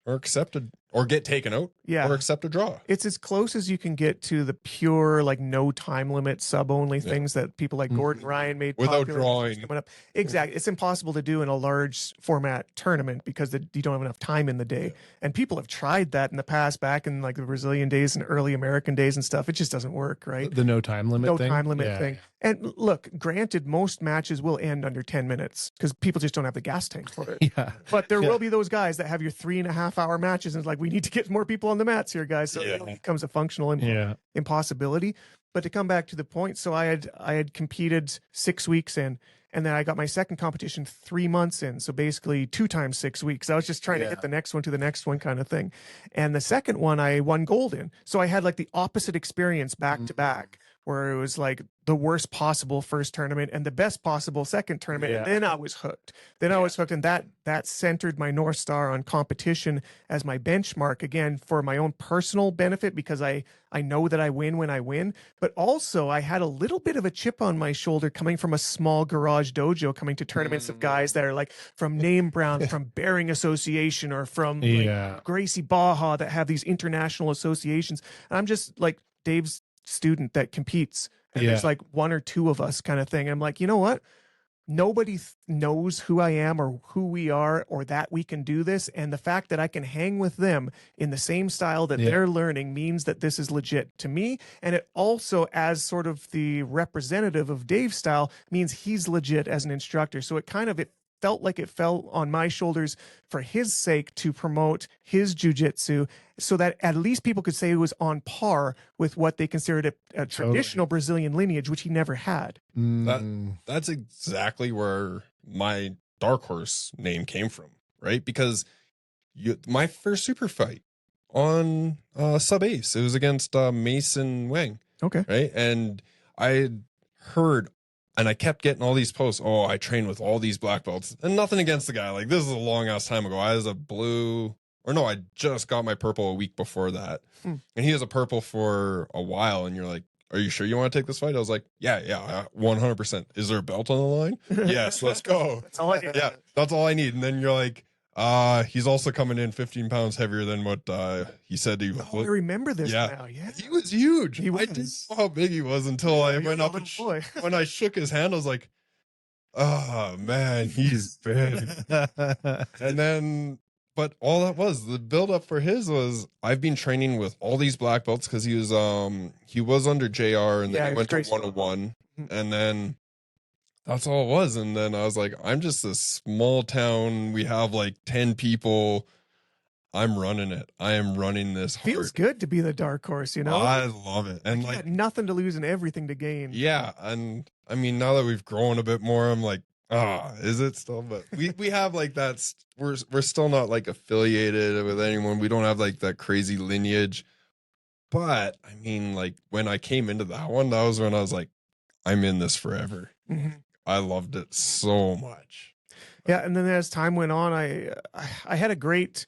Speaker 2: or accept it, or get taken out, or accept a draw.
Speaker 3: It's as close as you can get to the pure, like, no time limit sub only things that people like Gordon Ryan made
Speaker 2: without
Speaker 3: popular
Speaker 2: drawing.
Speaker 3: Coming up. Exactly. It's impossible to do in a large format tournament because you don't have enough time in the day. And people have tried that in the past, back in like the Brazilian days and early American days and stuff. It just doesn't work, right?
Speaker 1: The no time limit thing.
Speaker 3: No time limit thing. And look, granted, most matches will end under 10 minutes because people just don't have the gas tank for it. But there will be those guys that have your 3.5 hour matches, and it's like, we need to get more people on the mats here, guys. So it becomes a functional impossibility. But to come back to the point, so I had competed 6 weeks in, and then I got my second competition 3 months in. So basically 2 times 6 weeks. I was just trying to hit the next one to the next one kind of thing. And the second one I won gold in. So I had like the opposite experience back to back, where it was like the worst possible first tournament and the best possible second tournament. And then I was hooked. I was hooked. And that centered my North Star on competition as my benchmark, again, for my own personal benefit, because I know that I win when I win. But also I had a little bit of a chip on my shoulder coming from a small garage dojo, coming to tournaments of guys that are like from Name Brown, from Bearing Association, or from like Gracie Baja, that have these international associations. And I'm just like Dave's student that competes, and there's like 1 or 2 of us kind of thing. I'm like, you know what? Nobody knows who I am or who we are, or that we can do this. And the fact that I can hang with them in the same style that they're learning means that this is legit to me. And it also, as sort of the representative of Dave's style, means he's legit as an instructor. So it felt like it fell on my shoulders for his sake to promote his jiu-jitsu, so that at least people could say it was on par with what they considered a traditional Brazilian lineage, which he never had.
Speaker 2: That's exactly where my dark horse name came from, right? Because my first super fight on Sub Ace, it was against Mason Wang.
Speaker 3: Okay.
Speaker 2: Right? And I heard, and I kept getting all these posts. Oh, I train with all these black belts, and nothing against the guy. Like, this is a long ass time ago. I was a blue, or no, I just got my purple a week before that. And he was a purple for a while. And you're like, are you sure you want to take this fight? I was like, yeah, 100%. Is there a belt on the line? Yes, let's go.
Speaker 3: That's all I need.
Speaker 2: Yeah, that's all I need. And then you're like, he's also coming in 15 pounds heavier than what he said he was.
Speaker 3: Oh, I remember this now. Yeah,
Speaker 2: he was huge.
Speaker 3: He was.
Speaker 2: I didn't know how big he was until I went up and when I shook his hand. I was like, oh man, he's big. And then, but all that was the build up for his was, I've been training with all these black belts, because he was under JR, and then he went to 101, and then that's all it was. And then I was like, I'm just a small town. We have like 10 people. I'm running it. I am running this hard.
Speaker 3: Feels good to be the dark horse, you know?
Speaker 2: I love it. And
Speaker 3: like nothing to lose and everything to gain.
Speaker 2: Yeah. And I mean, now that we've grown a bit more, I'm like, is it still? But we have like that. We're still not like affiliated with anyone. We don't have like that crazy lineage. But I mean, like when I came into that one, that was when I was like, I'm in this forever.
Speaker 3: Mm-hmm.
Speaker 2: I loved it so much.
Speaker 3: Yeah. And then as time went on, I had a great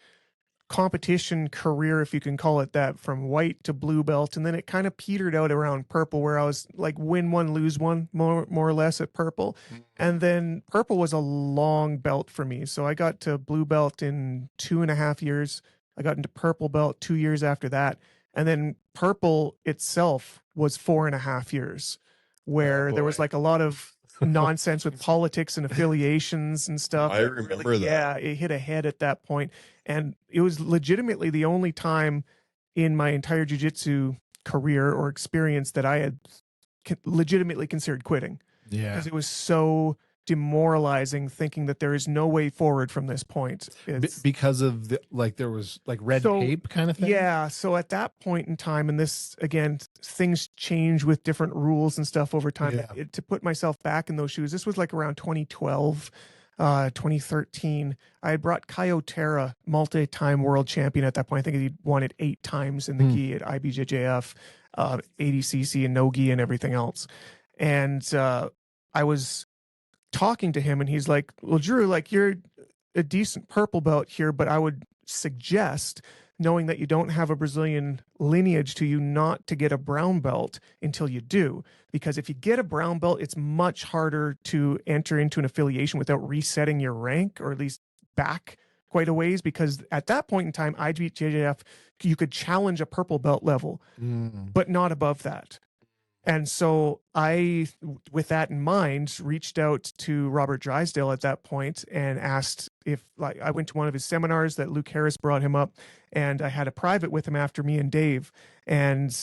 Speaker 3: competition career, if you can call it that, from white to blue belt, and then it kind of petered out around purple, where I was like win one, lose one, more or less at purple. And then purple was a long belt for me, so I got to blue belt in 2.5 years. I got into purple belt 2 years after that, and then purple itself was 4.5 years, where there was like a lot of nonsense with politics and affiliations and stuff.
Speaker 2: I remember that.
Speaker 3: Yeah, it hit a head at that point. And it was legitimately the only time in my entire jiu-jitsu career or experience that I had legitimately considered quitting.
Speaker 1: Yeah.
Speaker 3: Because it was so demoralizing, thinking that there is no way forward from this point.
Speaker 1: Because of there was like red tape kind of thing.
Speaker 3: Yeah. So at that point in time, and this again, things change with different rules and stuff over time.
Speaker 1: Yeah.
Speaker 3: To put myself back in those shoes, this was like around 2012. 2013, I had brought Kyotera, multi-time world champion at that point. I think he'd won it 8 times in the gi at IBJJF, 80cc and no gi and everything else. And I was talking to him, and he's like, well, Drew, like, you're a decent purple belt here, but I would suggest, knowing that you don't have a Brazilian lineage to you, not to get a brown belt until you do. Because if you get a brown belt, it's much harder to enter into an affiliation without resetting your rank, or at least back quite a ways. Because at that point in time, IBJJF, you could challenge a purple belt level, but not above that. And so I, with that in mind, reached out to Robert Drysdale at that point and asked if, like, I went to one of his seminars that Luke Harris brought him up, and I had a private with him after, me and Dave, and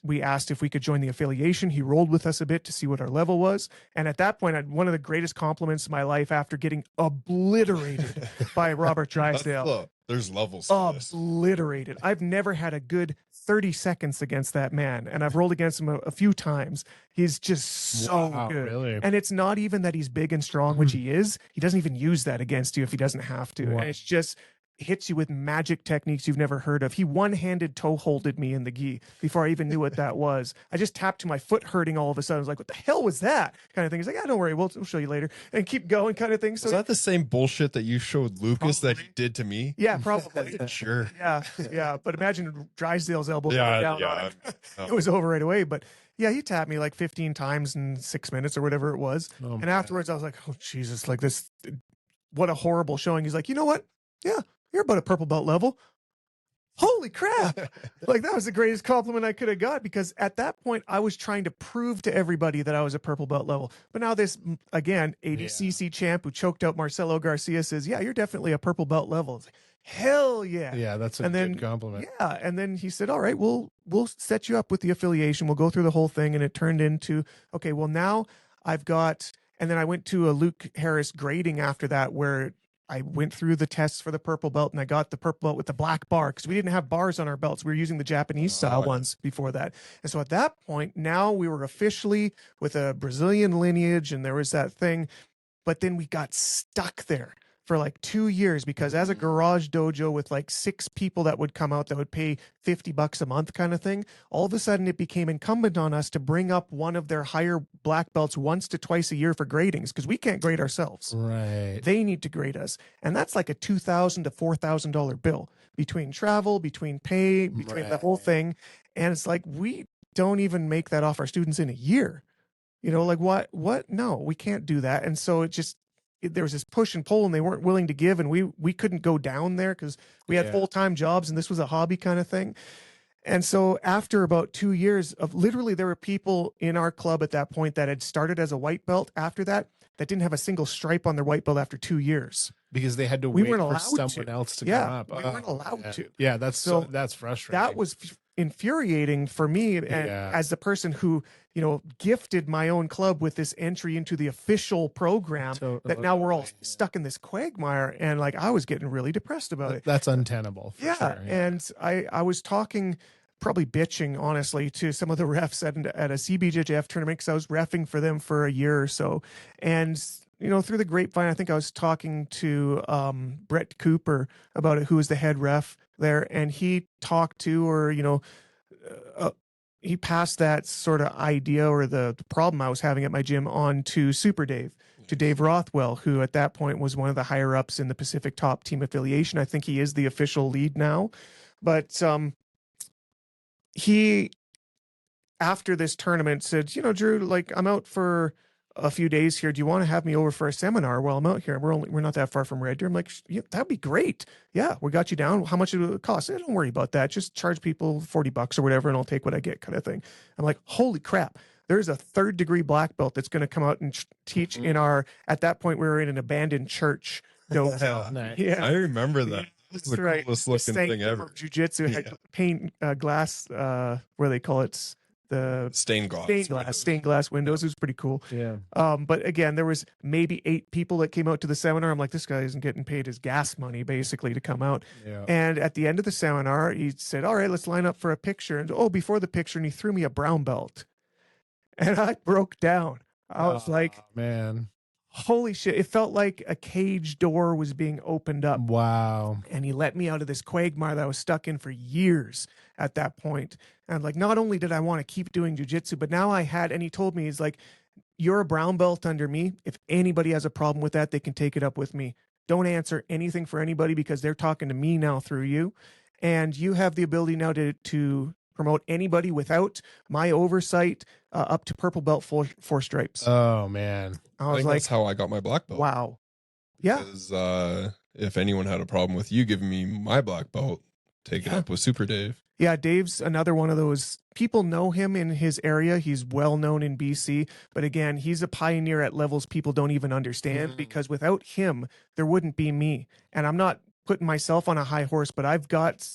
Speaker 3: we asked if we could join the affiliation. He rolled with us a bit to see what our level was. And at that point, I had one of the greatest compliments of my life after getting obliterated by Robert Drysdale.
Speaker 2: There's levels.
Speaker 3: Obliterated. I've never had a good 30 seconds against that man, and I've rolled against him a few times. He's just so good.
Speaker 1: Really?
Speaker 3: And it's not even that he's big and strong, which he is. He doesn't even use that against you if he doesn't have to. And it's just hits you with magic techniques you've never heard of. He one-handed toe-holded me in the gi before I even knew what that was. I just tapped to my foot hurting all of a sudden. I was like, what the hell was that? Kind of thing. He's like, don't worry, we'll show you later. And keep going kind of thing. So
Speaker 2: is that the same bullshit that you showed Lucas that he did to me?
Speaker 3: Yeah, probably.
Speaker 2: Sure.
Speaker 3: Yeah. But imagine Drysdale's elbow down on it. It was over right away. But yeah, he tapped me like 15 times in 6 minutes or whatever it was. And afterwards I was like, oh, Jesus, like this, what a horrible showing. He's like, you know what? Yeah. You're about a purple belt level. Holy crap. Like, that was the greatest compliment I could have got, because at that point I was trying to prove to everybody that I was a purple belt level. But now this, again, 80cc champ who choked out Marcelo Garcia says, yeah, you're definitely a purple belt level. It's like, hell yeah.
Speaker 1: Yeah, that's a good compliment.
Speaker 3: Yeah. And then he said, all right, we'll set you up with the affiliation. We'll go through the whole thing. And it turned into, okay, well, now I've got, and then I went to a Luke Harris grading after that, where I went through the tests for the purple belt, and I got the purple belt with the black bar, because we didn't have bars on our belts. We were using the Japanese style ones before that. And so at that point, now we were officially with a Brazilian lineage, and there was that thing. But then we got stuck there for like 2 years, because as a garage dojo with like 6 people that would come out that would pay $50 a month kind of thing, all of a sudden it became incumbent on us to bring up one of their higher black belts once to twice a year for gradings, because we can't grade ourselves.
Speaker 1: Right.
Speaker 3: They need to grade us. And that's like a $2,000 to $4,000 bill between travel, between pay, between the whole thing. And it's like, we don't even make that off our students in a year. You know, like what? No, we can't do that. And so there was this push and pull, and they weren't willing to give, and we couldn't go down there because we had full-time jobs, and this was a hobby kind of thing. And so after about 2 years of, literally, there were people in our club at that point that had started as a white belt after that didn't have a single stripe on their white belt after 2 years.
Speaker 1: Because they had to wait for someone else to come up.
Speaker 3: We weren't allowed to.
Speaker 1: Yeah, that's frustrating.
Speaker 3: That was infuriating for me as the person who, gifted my own club with this entry into the official program, that now we're all stuck in this quagmire, and like I was getting really depressed about it.
Speaker 1: That's untenable. For sure.
Speaker 3: And I was talking, probably bitching, honestly, to some of the refs at a CBJJF tournament, because I was reffing for them for a year or so. And, through the grapevine, I think I was talking to Brett Cooper about it, who was the head ref there. And he talked to, or, he passed that sort of idea or the problem I was having at my gym on to Super Dave, to Dave Rothwell, who at that point was one of the higher ups in the Pacific Top Team affiliation. I think he is the official lead now. But he, after this tournament, said, Drew, like, I'm out for a few days here. Do you want to have me over for a seminar while I'm out here? We're not that far from Red Deer. I'm like, yeah, that'd be great. Yeah, we got you down. How much would it cost? Don't worry about that. Just charge people $40 or whatever, and I'll take what I get, kind of thing. I'm like, holy crap. There's a 3rd degree black belt that's going to come out and teach in our, at that point, we were in an abandoned church.
Speaker 1: Nice.
Speaker 3: Yeah.
Speaker 2: I remember that. It's the
Speaker 3: right.
Speaker 2: coolest looking thing ever.
Speaker 3: Jiu Jitsu had paint glass, where they call it the stained glass windows. It was pretty cool.
Speaker 1: Yeah.
Speaker 3: But again, there was maybe 8 people that came out to the seminar. I'm like, this guy isn't getting paid his gas money basically to come out.
Speaker 1: Yeah.
Speaker 3: And at the end of the seminar, he said, all right, let's line up for a picture. And before the picture, and he threw me a brown belt. And I broke down. I was like,
Speaker 1: man,
Speaker 3: holy shit. It felt like a cage door was being opened up.
Speaker 1: Wow.
Speaker 3: And he let me out of this quagmire that I was stuck in for years at that point. And like, not only did I want to keep doing jujitsu, but now and he told me, he's like, you're a brown belt under me. If anybody has a problem with that, they can take it up with me. Don't answer anything for anybody, because they're talking to me now through you. And you have the ability now to promote anybody without my oversight, up to purple belt, four stripes.
Speaker 1: Oh man.
Speaker 3: I was like,
Speaker 2: that's how I got my black belt.
Speaker 3: wow. Yeah.
Speaker 2: Because if anyone had a problem with you giving me my black belt, take it up with Super Dave.
Speaker 3: Yeah, Dave's another one of those people. Know him in his area. He's well known in BC, but again, he's a pioneer at levels people don't even understand, because without him, there wouldn't be me. And I'm not putting myself on a high horse, but I've got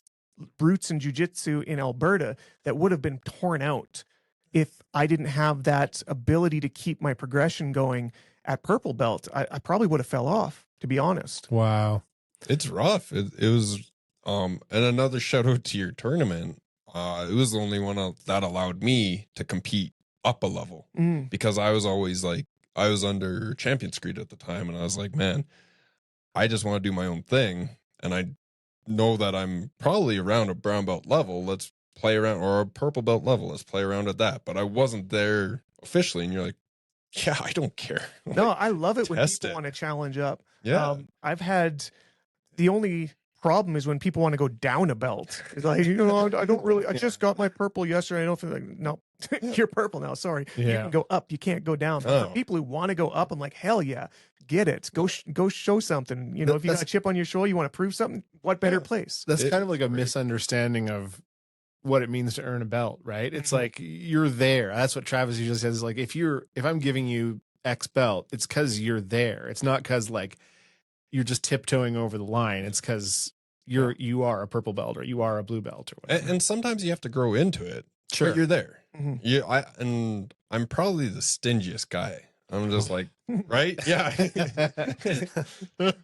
Speaker 3: roots in jiu-jitsu in Alberta that would have been torn out if I didn't have that ability to keep my progression going at purple belt. I probably would have fell off, to be honest.
Speaker 1: Wow.
Speaker 2: It's rough. It was, and another shout out to your tournament. It was the only one that allowed me to compete up a level, because I was always like, I was under Champion Screed at the time, and I was like, man, I just want to do my own thing. And I know that I'm probably around a brown belt level. Let's play around, or a purple belt level. Let's play around at that. But I wasn't there officially. And you're like, yeah, I don't care.
Speaker 3: No, I love it when people want to challenge up.
Speaker 2: Yeah.
Speaker 3: I've had, the only problem is when people want to go down a belt. It's like, I don't really, I just got my purple yesterday. I don't feel like, no, you're purple now. Sorry. You can go up. You can't go down. But for people who want to go up, I'm like, hell yeah, get it. Go show something. If you got a chip on your shoulder, you want to prove something, what better place?
Speaker 1: That's kind of like a misunderstanding of what it means to earn a belt, right? It's like, you're there. That's what Travis usually says, is like, if I'm giving you X belt, it's because you're there. It's not because like you're just tiptoeing over the line. It's because you are a purple belt, or you are a blue belt, or whatever.
Speaker 2: And sometimes you have to grow into it.
Speaker 1: Sure.
Speaker 2: But you're there. And I'm probably the stingiest guy. I'm just like, right? Yeah.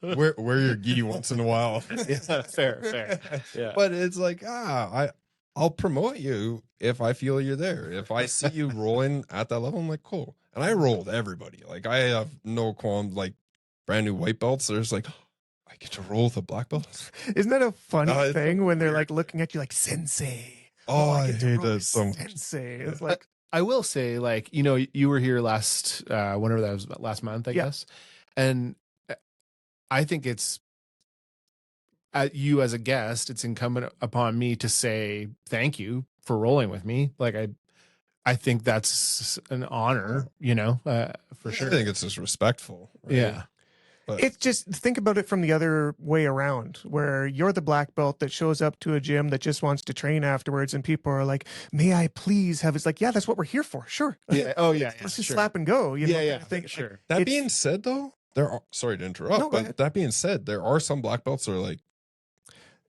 Speaker 2: wear your gi once in a while.
Speaker 1: Yeah, fair. Yeah.
Speaker 2: But it's like, I'll promote you if I feel you're there. If I see you rolling at that level, I'm like, cool. And I rolled everybody. Like, I have no qualms. Like, brand new white belts, there's like, I get to roll with a black belt.
Speaker 3: Isn't that a funny thing when they're like looking at you like, sensei?
Speaker 2: I hate that so much.
Speaker 3: Sensei. It's like,
Speaker 1: I will say, like, you were here last, whenever that was, last month, I guess. And I think it's, you as a guest, it's incumbent upon me to say thank you for rolling with me. Like, I think that's an honor, for sure.
Speaker 2: I think it's just respectful. Right?
Speaker 1: Yeah.
Speaker 2: But
Speaker 3: it's just, think about it from the other way around, where you're the black belt that shows up to a gym that just wants to train afterwards, and people are like, may I please have, it's like, yeah, that's what we're here for. Sure.
Speaker 1: Yeah. Oh yeah.
Speaker 3: Let's just slap and go.
Speaker 1: Yeah.
Speaker 3: Think,
Speaker 1: sure.
Speaker 2: That being said, though, sorry to interrupt, but that being said, there are some black belts that are like,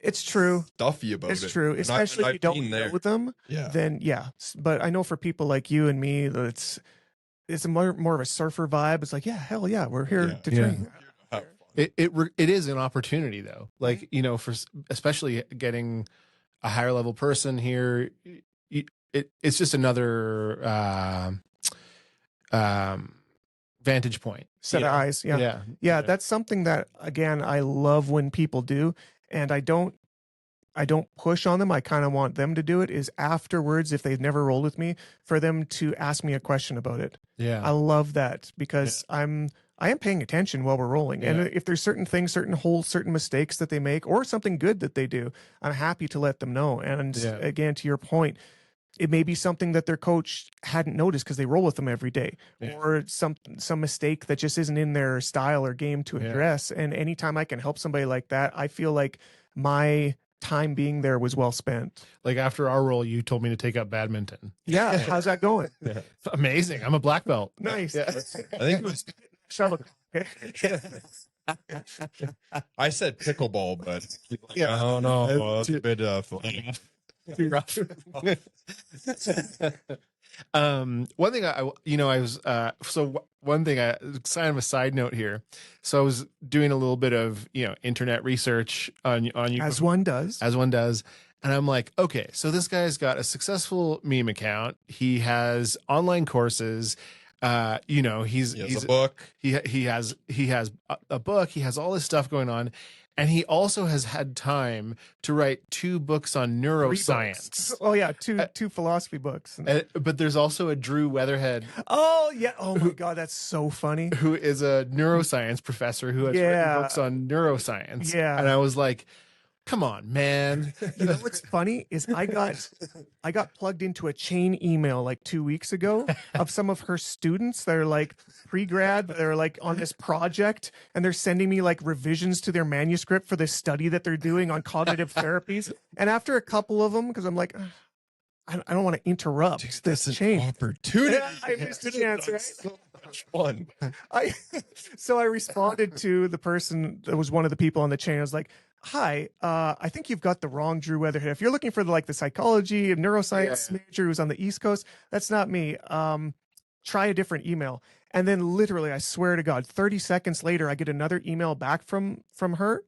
Speaker 3: It's true.
Speaker 2: stuffy about it.
Speaker 3: It's true, especially if you don't know them.
Speaker 2: Yeah.
Speaker 3: Then yeah, but I know for people like you and me, that it's a more of a surfer vibe. It's like, yeah, hell yeah, we're here to train.
Speaker 1: It is an opportunity though, like, you know, for especially getting a higher level person here, it's just another vantage point,
Speaker 3: Set of eyes. Yeah. That's something that, again, I love when people do, and I don't push on them. I kind of want them to do it, is afterwards, if they've never rolled with me, for them to ask me a question about it. I love that, because I am paying attention while we're rolling. And if there's certain things, certain holes, certain mistakes that they make, or something good that they do, I'm happy to let them know. And again, to your point, it may be something that their coach hadn't noticed because they roll with them every day, or some mistake that just isn't in their style or game to address. And anytime I can help somebody like that, I feel like my time being there was well spent.
Speaker 1: Like after our roll, you told me to take up badminton.
Speaker 3: Yeah. How's that going?
Speaker 1: Amazing. I'm a black belt.
Speaker 3: Nice.
Speaker 2: I think it was. I said pickleball, but oh no, that's a bit
Speaker 1: too rough. One thing one thing kind of a side note here. So I was doing a little bit of, internet research on you,
Speaker 3: as one does.
Speaker 1: And I'm like, okay, so this guy's got a successful meme account. He has online courses. He's
Speaker 2: a book.
Speaker 1: He has a book. He has all this stuff going on. And he also has had time to write 2 books on neuroscience.
Speaker 3: Oh yeah, two philosophy books.
Speaker 1: But there's also a Drew Weatherhead.
Speaker 3: Oh yeah. Oh my God, that's so funny.
Speaker 1: Who is a neuroscience professor who has written books on neuroscience.
Speaker 3: Yeah.
Speaker 1: And I was like, come on, man.
Speaker 3: You know what's funny is I got plugged into a chain email like 2 weeks ago of some of her students that are like pre-grad, they're like on this project, and they're sending me like revisions to their manuscript for this study that they're doing on cognitive therapies. And after a couple of them, because I'm like, I don't want to interrupt this chain.
Speaker 2: Opportunity.
Speaker 3: I missed a chance, right?
Speaker 2: So much fun.
Speaker 3: So I responded to the person that was one of the people on the chain. I was like, hi, I think you've got the wrong Drew Weatherhead. If you're looking for the psychology and neuroscience major who's on the East Coast, that's not me. Try a different email. And then literally, I swear to God, 30 seconds later, I get another email back from her.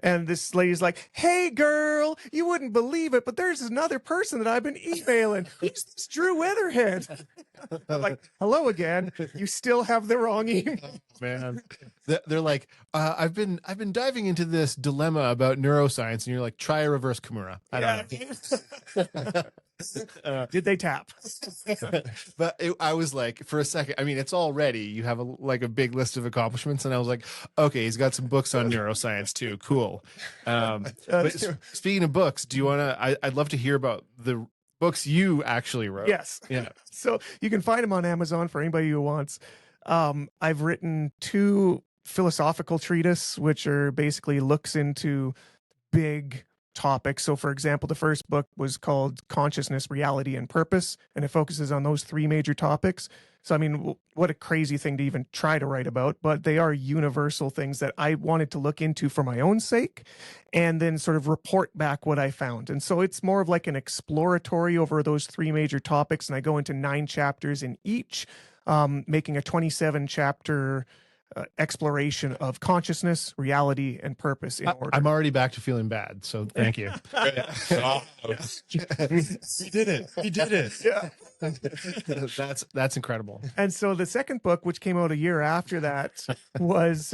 Speaker 3: And this lady's like, hey, girl, you wouldn't believe it, but there's another person that I've been emailing. Who's this Drew Weatherhead? I'm like, hello again. You still have the wrong email.
Speaker 1: Man, they're like, I've been diving into this dilemma about neuroscience, and you're like, try a reverse Kimura. I don't know.
Speaker 3: Did they tap?
Speaker 1: But I was like, for a second, I mean, it's all ready. You have a big list of accomplishments, and I was like, okay, he's got some books on neuroscience too. Cool. But speaking of books, do you want to? I'd love to hear about the books you actually wrote.
Speaker 3: Yes.
Speaker 1: Yeah.
Speaker 3: So you can find them on Amazon for anybody who wants. I've written 2 philosophical treatises, which are basically looks into big topics. So for example, the first book was called Consciousness, Reality, and Purpose, and it focuses on those 3 major topics. So I mean, what a crazy thing to even try to write about, but they are universal things that I wanted to look into for my own sake, and then sort of report back what I found. And so it's more of like an exploratory over those 3 major topics, and I go into 9 chapters in each, making a 27 chapter exploration of consciousness, reality, and purpose in order.
Speaker 1: I'm already back to feeling bad, so thank you.
Speaker 2: He did it.
Speaker 3: Yeah.
Speaker 1: That's incredible.
Speaker 3: And so the second book, which came out a year after that, was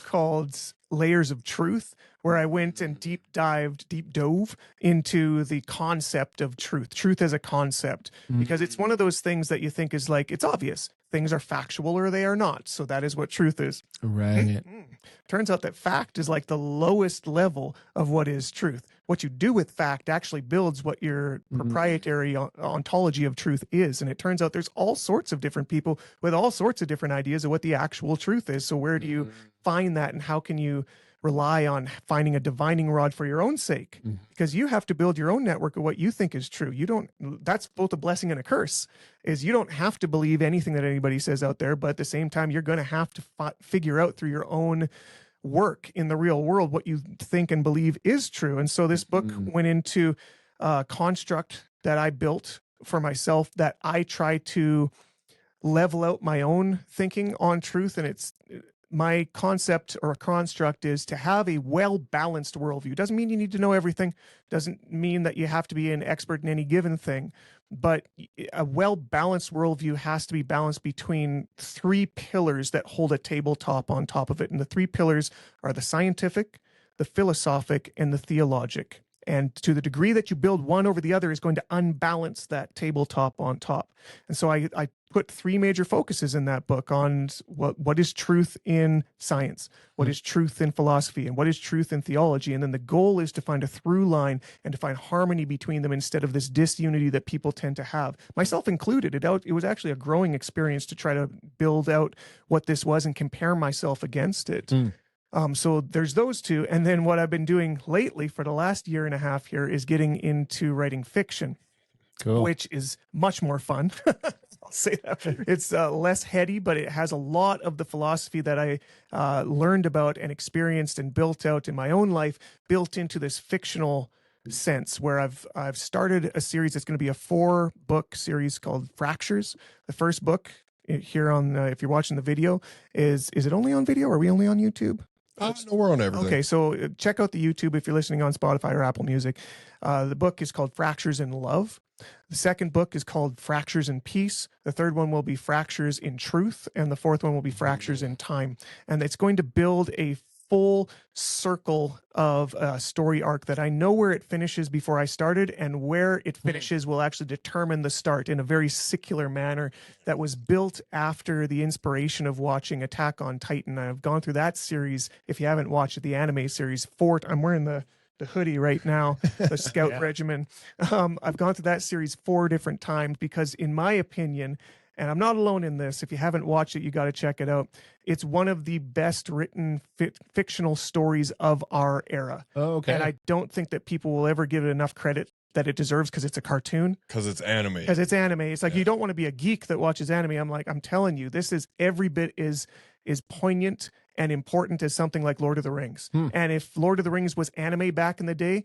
Speaker 3: called Layers of Truth, where I went and deep dove into the concept of truth as a concept, because it's one of those things that you think is like, it's obvious. Things are factual or they are not. So that is what truth is.
Speaker 1: Right.
Speaker 3: Turns out that fact is like the lowest level of what is truth. What you do with fact actually builds what your proprietary ontology of truth is. And it turns out there's all sorts of different people with all sorts of different ideas of what the actual truth is. So where do you find that, and how can you rely on finding a divining rod for your own sake? Because you have to build your own network of what you think is true. That's both a blessing and a curse, is you don't have to believe anything that anybody says out there, but at the same time, you're going to have to figure out through your own work in the real world, what you think and believe is true. And so this book went into a construct that I built for myself, that I try to level out my own thinking on truth. And it's my concept or construct is to have a well-balanced worldview. Doesn't mean you need to know everything. Doesn't mean that you have to be an expert in any given thing. But a well-balanced worldview has to be balanced between three pillars that hold a tabletop on top of it. And the three pillars are the scientific, the philosophic, and the theologic. And to the degree that you build one over the other is going to unbalance that tabletop on top. And so I put three major focuses in that book on what is truth in science, what is truth in philosophy, and what is truth in theology. And then the goal is to find a through line and to find harmony between them instead of this disunity that people tend to have, myself included. It was actually a growing experience to try to build out what this was and compare myself against it. So there's those two. And then what I've been doing lately for the last year and a half here is getting into writing fiction, which is much more fun. I'll say that. It's less heady, but it has a lot of the philosophy that I learned about and experienced and built out in my own life, built into this fictional sense, where I've started a series that's going to be a 4-book series called Fractures. The first book here on, if you're watching the video, is it only on video? Are we only on YouTube?
Speaker 2: No, we're on everything.
Speaker 3: Okay, so check out the YouTube if you're listening on Spotify or Apple Music. The book is called Fractures in Love. The second book is called Fractures in Peace. The third one will be Fractures in Truth. And the fourth one will be Fractures in Time. And it's going to build a full circle of a story arc that I know where it finishes before I started, and where it finishes will actually determine the start in a very secular manner that was built after the inspiration of watching Attack on Titan. I've gone through that series. If you haven't watched it, the anime series, I'm wearing the hoodie right now, the Scout Regimen. I've gone through that series 4 different times because, in my opinion, and I'm not alone in this, if you haven't watched it, you got to check it out. It's one of the best written fictional stories of our era.
Speaker 1: Oh, okay.
Speaker 3: And I don't think that people will ever give it enough credit that it deserves, because it's a cartoon.
Speaker 2: Because it's anime.
Speaker 3: It's like, you don't want to be a geek that watches anime. I'm telling you, this is every bit is poignant and important as something like Lord of the Rings. And if Lord of the Rings was anime back in the day,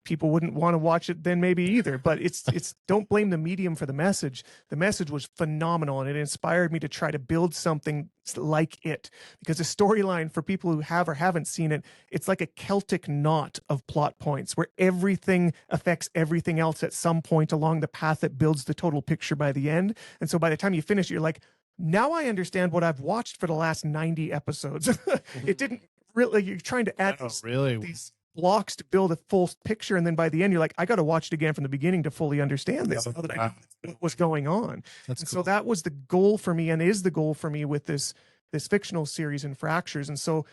Speaker 3: people wouldn't want to watch it then maybe either. But it's don't blame the medium for the message. The message was phenomenal, and it inspired me to try to build something like it. Because the storyline, for people who have or haven't seen it, it's like a Celtic knot of plot points where everything affects everything else at some point along the path that builds the total picture by the end. And so by the time you finish, you're like, now I understand what I've watched for the last 90 episodes. It didn't really, you're trying to add these blocks to build a full picture. And then by the end, you're like, I got to watch it again from the beginning to fully understand this. Now that I know what was going on. So that was the goal for me, and is the goal for me with this fictional series in Fractures. And so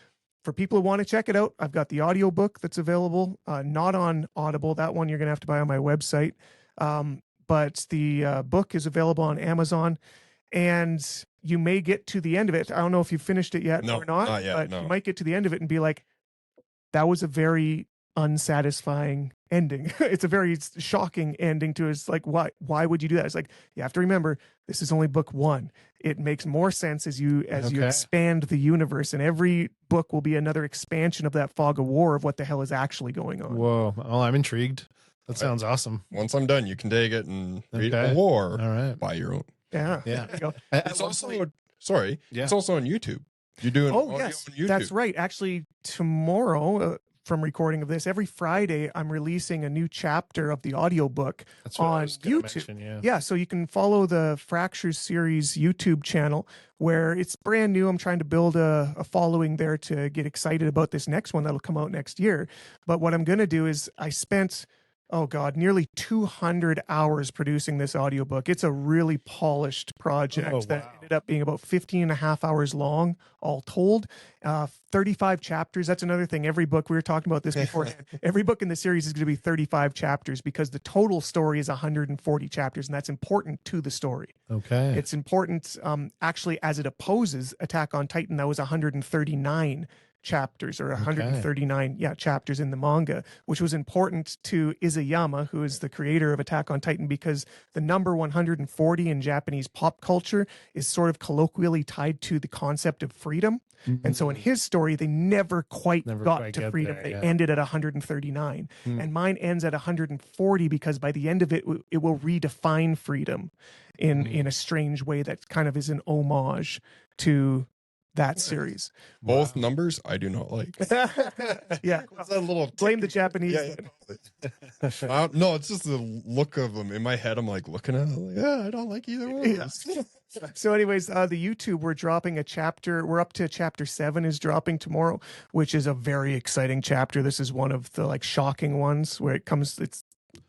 Speaker 3: for people who want to check it out, I've got the audiobook that's available, not on Audible. That one you're going to have to buy on my website. But the book is available on Amazon. And you may get to the end of it. I don't know if you've finished it yet or not yet, but you might get to the end of it and be like, that was a very unsatisfying ending. It's a very shocking ending to it. It's like, why would you do that? It's like, you have to remember, this is only book 1. It makes more sense as you expand the universe, and every book will be another expansion of that fog of war of what the hell is actually going on.
Speaker 1: Whoa. Well, I'm intrigued. That sounds awesome.
Speaker 2: Once I'm done, you can take it and read a war by your own.
Speaker 3: Yeah.
Speaker 2: It's also it's also on YouTube. You're doing audio on YouTube.
Speaker 3: That's right. Actually, tomorrow, from recording of this, every Friday I'm releasing a new chapter of the audiobook on YouTube. So you can follow the Fractures series YouTube channel, where it's brand new. I'm trying to build a following there to get excited about this next one that'll come out next year. But what I'm going to do is, I spent nearly 200 hours producing this audiobook. It's a really polished project that ended up being about 15 and a half hours long, all told. 35 chapters. That's another thing. Every book, we were talking about this beforehand, every book in the series is going to be 35 chapters, because the total story is 140 chapters, and that's important to the story.
Speaker 1: Okay.
Speaker 3: It's important, actually, as it opposes Attack on Titan, that was 139 chapters, or 139 chapters in the manga, which was important to Izayama, who is the creator of Attack on Titan, because the number 140 in Japanese pop culture is sort of colloquially tied to the concept of freedom. And so in his story, they never quite got to freedom. They ended at 139. And mine ends at 140 because by the end of it, it will redefine freedom in a strange way that kind of is an homage to that series.
Speaker 2: Both numbers I do not like.
Speaker 3: Yeah.
Speaker 2: It's that little
Speaker 3: Blame the Japanese.
Speaker 2: No, it's just the look of them. In my head, I'm like looking at it, like, I don't like either one.
Speaker 3: Yeah. So anyways, the YouTube, we're dropping a chapter. We're up to chapter 7 is dropping tomorrow, which is a very exciting chapter. This is one of the like shocking ones where it's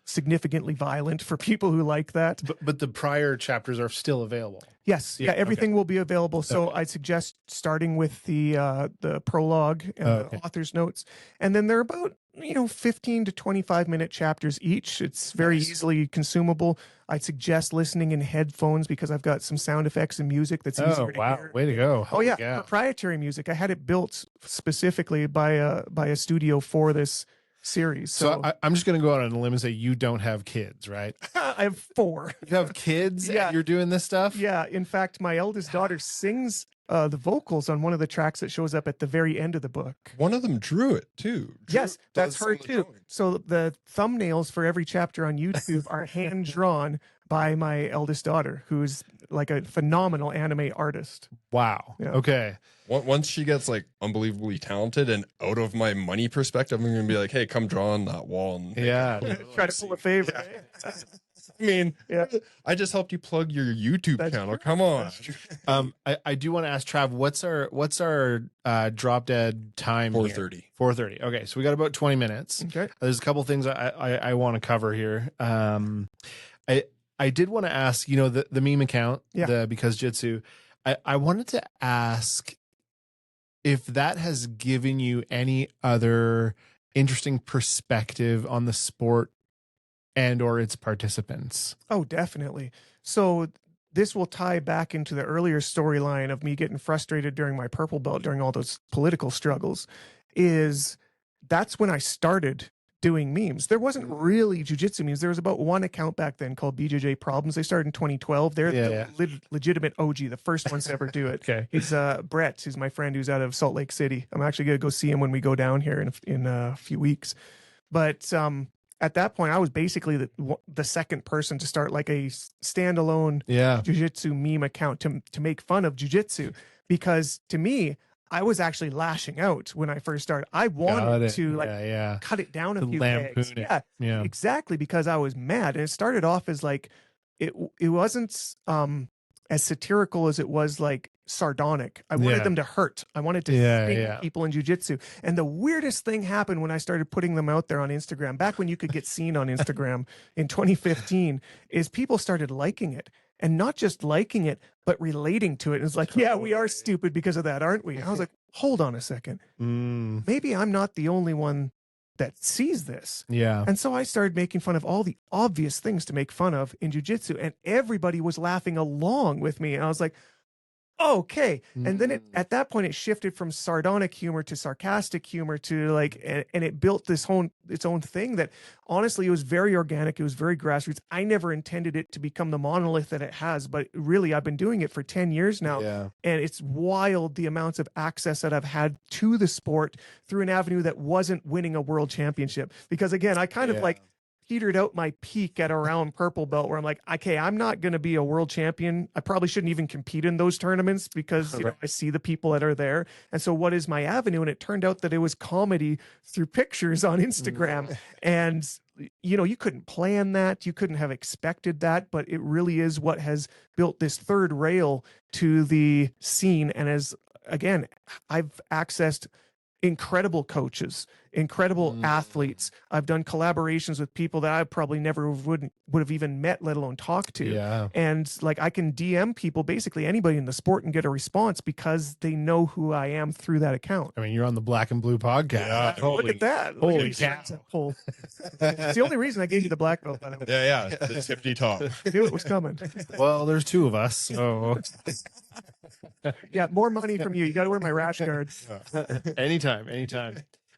Speaker 3: significantly violent for people who like that.
Speaker 1: But the prior chapters are still available.
Speaker 3: Yes, everything will be available. So I suggest starting with the prologue and the author's notes, and then they're about 15 to 25-minute chapters each. It's very easily consumable. I'd suggest listening in headphones because I've got some sound effects and music that's easier to hear.
Speaker 1: Way to go!
Speaker 3: Proprietary music. I had it built specifically by a studio for this series.
Speaker 1: So I'm just going to go out on a limb and say you don't have kids, right?
Speaker 3: I have 4.
Speaker 1: You have kids and you're doing this stuff?
Speaker 3: Yeah. In fact, my eldest daughter sings the vocals on one of the tracks that shows up at the very end of the book.
Speaker 2: One of them drew it too.
Speaker 3: Yes, that's her too. So the thumbnails for every chapter on YouTube are hand drawn by my eldest daughter, who's like a phenomenal anime artist.
Speaker 1: Wow. Yeah. Okay.
Speaker 2: Once she gets like unbelievably talented and out of my money perspective, I'm going to be like, hey, come draw on that wall. And
Speaker 3: try to pull a favor.
Speaker 2: Yeah. I mean, I just helped you plug your YouTube channel. True. Come on.
Speaker 1: I do want to ask Trav, what's our drop dead time?
Speaker 2: 4:30.
Speaker 1: 4:30. Okay, so we got about 20 minutes.
Speaker 3: Okay.
Speaker 1: There's a couple things I want to cover here. I did want to ask, the meme account, the BecauseJitsu. I wanted to ask if that has given you any other interesting perspective on the sport and or its participants.
Speaker 3: Oh, definitely. So this will tie back into the earlier storyline of me getting frustrated during my purple belt, during all those political struggles, that's when I started doing memes. There wasn't really jiu-jitsu memes. There was about one account back then called BJJ Problems. They started in 2012. They're the legitimate OG, the first ones to ever do it.
Speaker 1: Okay.
Speaker 3: He's Brett. He's my friend who's out of Salt Lake City. I'm actually going to go see him when we go down here in a few weeks. But at that point, I was basically the second person to start like a standalone jiu-jitsu meme account to make fun of jiu-jitsu, because to me, I was actually lashing out when I first started. I wanted to cut it down a few pegs. Yeah, exactly, because I was mad. And it started off as like, it wasn't as satirical as it was like sardonic. I wanted them to hurt. I wanted to sting people in jiu-jitsu. And the weirdest thing happened when I started putting them out there on Instagram, back when you could get seen on Instagram in 2015, is people started liking it. And not just liking it, but relating to it. And it's like, we are stupid because of that, aren't we? And I was like, hold on a second. Maybe I'm not the only one that sees this.
Speaker 1: Yeah.
Speaker 3: And so I started making fun of all the obvious things to make fun of in jiu-jitsu. And everybody was laughing along with me. And I was like, okay. And then at that point, it shifted from sardonic humor to sarcastic humor to like, and it built its own thing that honestly, it was very organic. It was very grassroots. I never intended it to become the monolith that it has, but really I've been doing it for 10 years now.
Speaker 1: Yeah.
Speaker 3: And it's wild the amounts of access that I've had to the sport through an avenue that wasn't winning a world championship. Because again, I kind of like petered out my peak at around purple belt where I'm like, okay, I'm not going to be a world champion. I probably shouldn't even compete in those tournaments because I see the people that are there. And so what is my avenue? And it turned out that it was comedy through pictures on Instagram. And, you couldn't plan that. You couldn't have expected that, but it really is what has built this third rail to the scene. And again, I've accessed incredible coaches, incredible athletes. I've done collaborations with people that I probably never would have even met, let alone talked to.
Speaker 1: Yeah.
Speaker 3: And like I can DM people, basically anybody in the sport, and get a response because they know who I am through that account.
Speaker 1: I mean, you're on the Black and Blue podcast.
Speaker 2: Yeah.
Speaker 3: Look at that.
Speaker 1: Holy cow.
Speaker 3: It's the only reason I gave you the black belt. By the way.
Speaker 2: Yeah. The tippity top.
Speaker 3: I knew it was coming.
Speaker 1: Well, there's 2 of us, so
Speaker 3: Yeah, more money from you. You got to wear my rash guard.
Speaker 1: Anytime.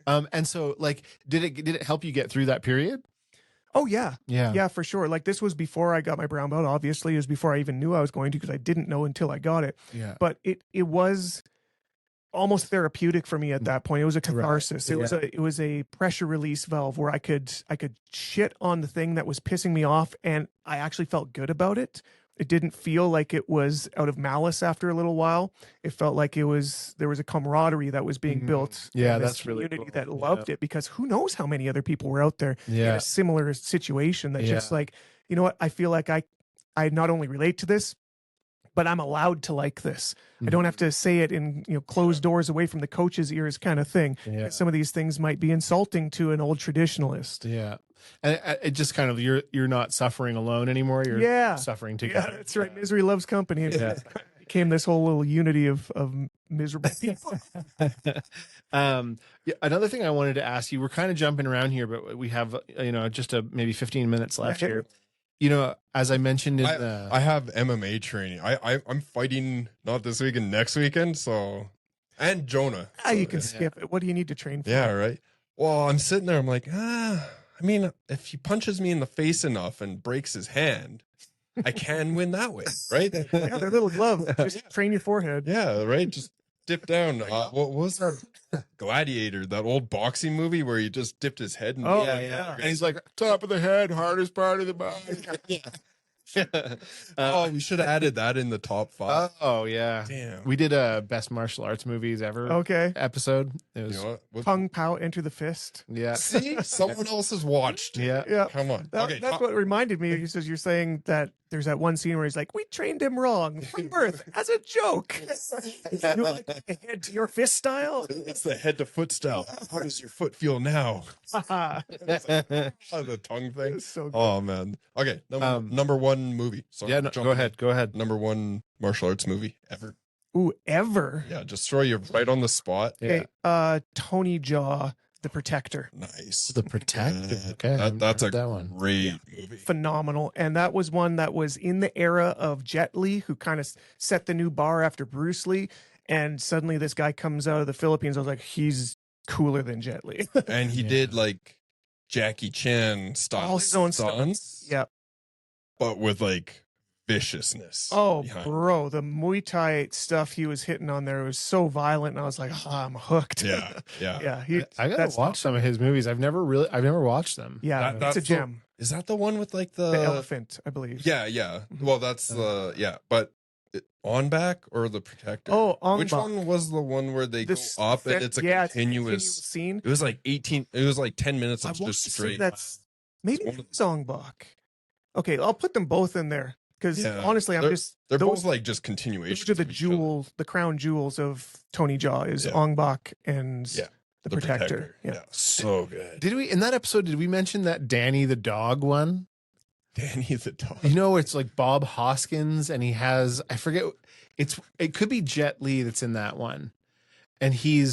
Speaker 1: And so like, did it help you get through that period?
Speaker 3: Oh yeah.
Speaker 1: Yeah.
Speaker 3: Yeah, for sure. Like this was before I got my brown belt. Obviously, it was before I even knew I was going to, because I didn't know until I got it.
Speaker 1: Yeah.
Speaker 3: But it was almost therapeutic for me at that point. It was a catharsis.
Speaker 1: Right.
Speaker 3: It was a pressure release valve where I could shit on the thing that was pissing me off, and I actually felt good about it. It didn't feel like it was out of malice after a little while. It felt like there was a camaraderie that was being built.
Speaker 1: Yeah,
Speaker 3: and this
Speaker 1: that's really
Speaker 3: community
Speaker 1: cool.
Speaker 3: that loved it, because who knows how many other people were out there in a similar situation that just like, you know what, I feel like I not only relate to this, but I'm allowed to like this. I don't have to say it in, closed doors away from the coach's ears kind of thing.
Speaker 1: Yeah.
Speaker 3: Some of these things might be insulting to an old traditionalist.
Speaker 1: Yeah. And it just kind of, you're not suffering alone anymore. You're suffering together.
Speaker 3: Yeah, that's right. Misery loves company. It became this whole little unity of miserable people.
Speaker 1: Another thing I wanted to ask you, we're kind of jumping around here, but we have, just maybe 15 minutes left here. As I mentioned
Speaker 2: I have MMA training. I'm fighting not this weekend, next weekend. So, and Jonah.
Speaker 3: You can skip it. What do you need to train for?
Speaker 2: Yeah, right. Well, I'm sitting there. I'm like, I mean, if he punches me in the face enough and breaks his hand, I can win that way, right?
Speaker 3: Yeah, their little glove. Just train your forehead.
Speaker 2: Yeah, right. Just dip down. What was that? Gladiator, that old boxing movie where he just dipped his head in.
Speaker 1: And he's like, top of the head, hardest part of the body.
Speaker 2: We should have added that in the top 5.
Speaker 1: Oh yeah,
Speaker 2: damn.
Speaker 1: We did a best martial arts movies ever episode. It was
Speaker 3: Pung Pao Enter the Fist.
Speaker 1: Yeah.
Speaker 2: See, someone else has watched.
Speaker 3: Yeah.
Speaker 2: Come on.
Speaker 3: That's what reminded me. He says, you're saying that there's that one scene where he's like, we trained him wrong from birth as a joke. You like the head to your fist style?
Speaker 2: It's the head to foot style. How does your foot feel now? The tongue thing.
Speaker 3: So good.
Speaker 2: Oh man. Okay. Number one movie. Sorry,
Speaker 1: go ahead.
Speaker 2: Number one martial arts movie ever.
Speaker 3: Ooh, ever?
Speaker 2: Yeah, just throw you right on the spot.
Speaker 3: Okay. Tony Jaa, The Protector.
Speaker 2: Nice.
Speaker 1: The Protector. Okay.
Speaker 2: That's a
Speaker 1: that one.
Speaker 2: great movie.
Speaker 3: Phenomenal. And that was one that was in the era of Jet Li, who kind of set the new bar after Bruce Lee. And suddenly this guy comes out of the Philippines. I was like, he's cooler than Jet Li.
Speaker 2: And he did like Jackie Chan style
Speaker 3: all his own
Speaker 2: stunts.
Speaker 3: Yeah.
Speaker 2: But with like viciousness.
Speaker 3: Oh,
Speaker 2: behind.
Speaker 3: bro, the Muay Thai stuff he was hitting on there was so violent, and I was like, I'm hooked.
Speaker 2: Yeah.
Speaker 1: I gotta watch some of his movies. I've never watched them.
Speaker 3: Yeah,
Speaker 2: that's
Speaker 3: it's a gem.
Speaker 2: Is that the one with like the
Speaker 3: elephant, I believe.
Speaker 2: Yeah. Well, that's the but On Back or The Protector?
Speaker 3: Oh, On
Speaker 2: Which
Speaker 3: Back.
Speaker 2: one was the one where they go up and it's a continuous
Speaker 3: scene?
Speaker 2: It was like 10 minutes of
Speaker 3: I want
Speaker 2: just
Speaker 3: to say
Speaker 2: straight.
Speaker 3: that's maybe Song Bak. Okay, I'll put them both in there because honestly,
Speaker 2: they're both like just continuations.
Speaker 3: Those are the jewels, the crown jewels of Tony Jaa is Ong Bak and the Protector. Yeah,
Speaker 2: so good.
Speaker 1: Did we in that episode? Did we mention that Danny the dog one?
Speaker 2: Danny the dog.
Speaker 1: It's like Bob Hoskins, and he has I forget. It could be Jet Li that's in that one, and he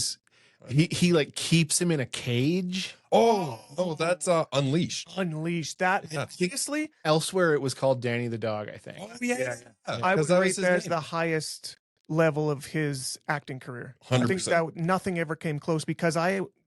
Speaker 1: like keeps him in a cage.
Speaker 2: Oh no, that's Unleashed.
Speaker 3: Unleashed. That honestly,
Speaker 1: elsewhere it was called Danny the dog. I think.
Speaker 2: Oh yeah.
Speaker 3: I would rate that as the highest level of his acting career.
Speaker 2: 100%.
Speaker 3: I think that nothing ever came close because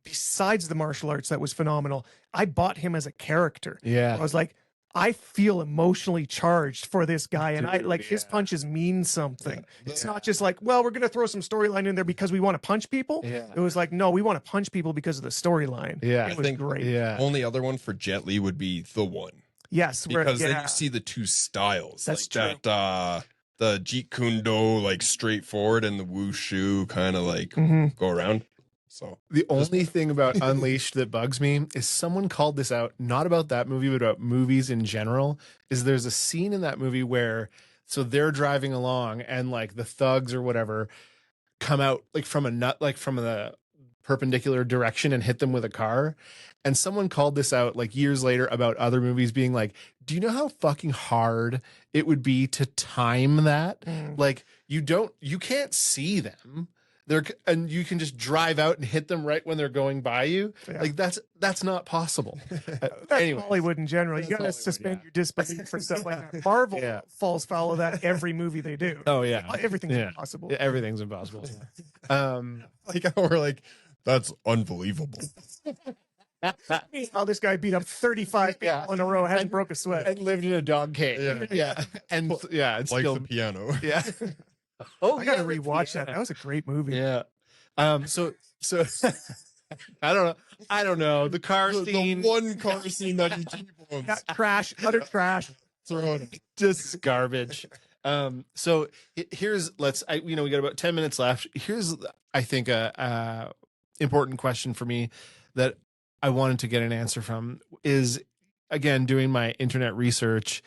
Speaker 3: besides the martial arts that was phenomenal, I bought him as a character.
Speaker 1: Yeah,
Speaker 3: I was like, I feel emotionally charged for this guy, and his punches mean something. Yeah. It's not just like, well, we're going to throw some storyline in there because we want to punch people.
Speaker 1: Yeah.
Speaker 3: It was like, no, we want to punch people because of the storyline.
Speaker 1: Yeah,
Speaker 3: it was great.
Speaker 1: Yeah.
Speaker 2: Only other one for Jet Li would be The One.
Speaker 3: Yes,
Speaker 2: because then you see the two styles.
Speaker 3: That's
Speaker 2: like
Speaker 3: true.
Speaker 2: That, the Jeet Kune Do like straightforward and the Wushu kind of like go around. So
Speaker 1: the only thing about Unleashed that bugs me is someone called this out, not about that movie, but about movies in general, is there's a scene in that movie where, so they're driving along and like the thugs or whatever come out like from the perpendicular direction and hit them with a car. And someone called this out like years later about other movies being like, do you know how fucking hard it would be to time that? Like you can't see them. and you can just drive out and hit them right when they're going by you.
Speaker 3: Yeah.
Speaker 1: Like that's not possible.
Speaker 3: That's
Speaker 1: Anyway,
Speaker 3: Hollywood in general. You
Speaker 1: That's
Speaker 3: gotta
Speaker 1: Hollywood,
Speaker 3: suspend
Speaker 1: yeah.
Speaker 3: your disbelief for stuff like that. Marvel
Speaker 1: Yeah.
Speaker 3: falls foul of that every movie they do.
Speaker 1: oh yeah,
Speaker 3: Everything's
Speaker 1: Yeah.
Speaker 3: impossible.
Speaker 1: Yeah, everything's impossible.
Speaker 2: Like how we're like, that's unbelievable.
Speaker 3: Oh, this guy beat up 35 people
Speaker 1: Yeah.
Speaker 3: in a row, hasn't broke a sweat.
Speaker 1: And lived in a dog cage.
Speaker 2: Yeah.
Speaker 1: And it's
Speaker 2: Like
Speaker 1: still
Speaker 2: the piano.
Speaker 1: yeah. Oh,
Speaker 3: I gotta
Speaker 1: yeah,
Speaker 3: rewatch that. That was a great movie.
Speaker 1: Yeah. So I don't know. The car scene,
Speaker 2: The one car scene that you keep on
Speaker 3: Yeah, trash, utter trash.
Speaker 2: throwing.
Speaker 1: just garbage. So here's we got about 10 minutes left. Here's I think a important question for me that I wanted to get an answer from is, again, doing my internet research.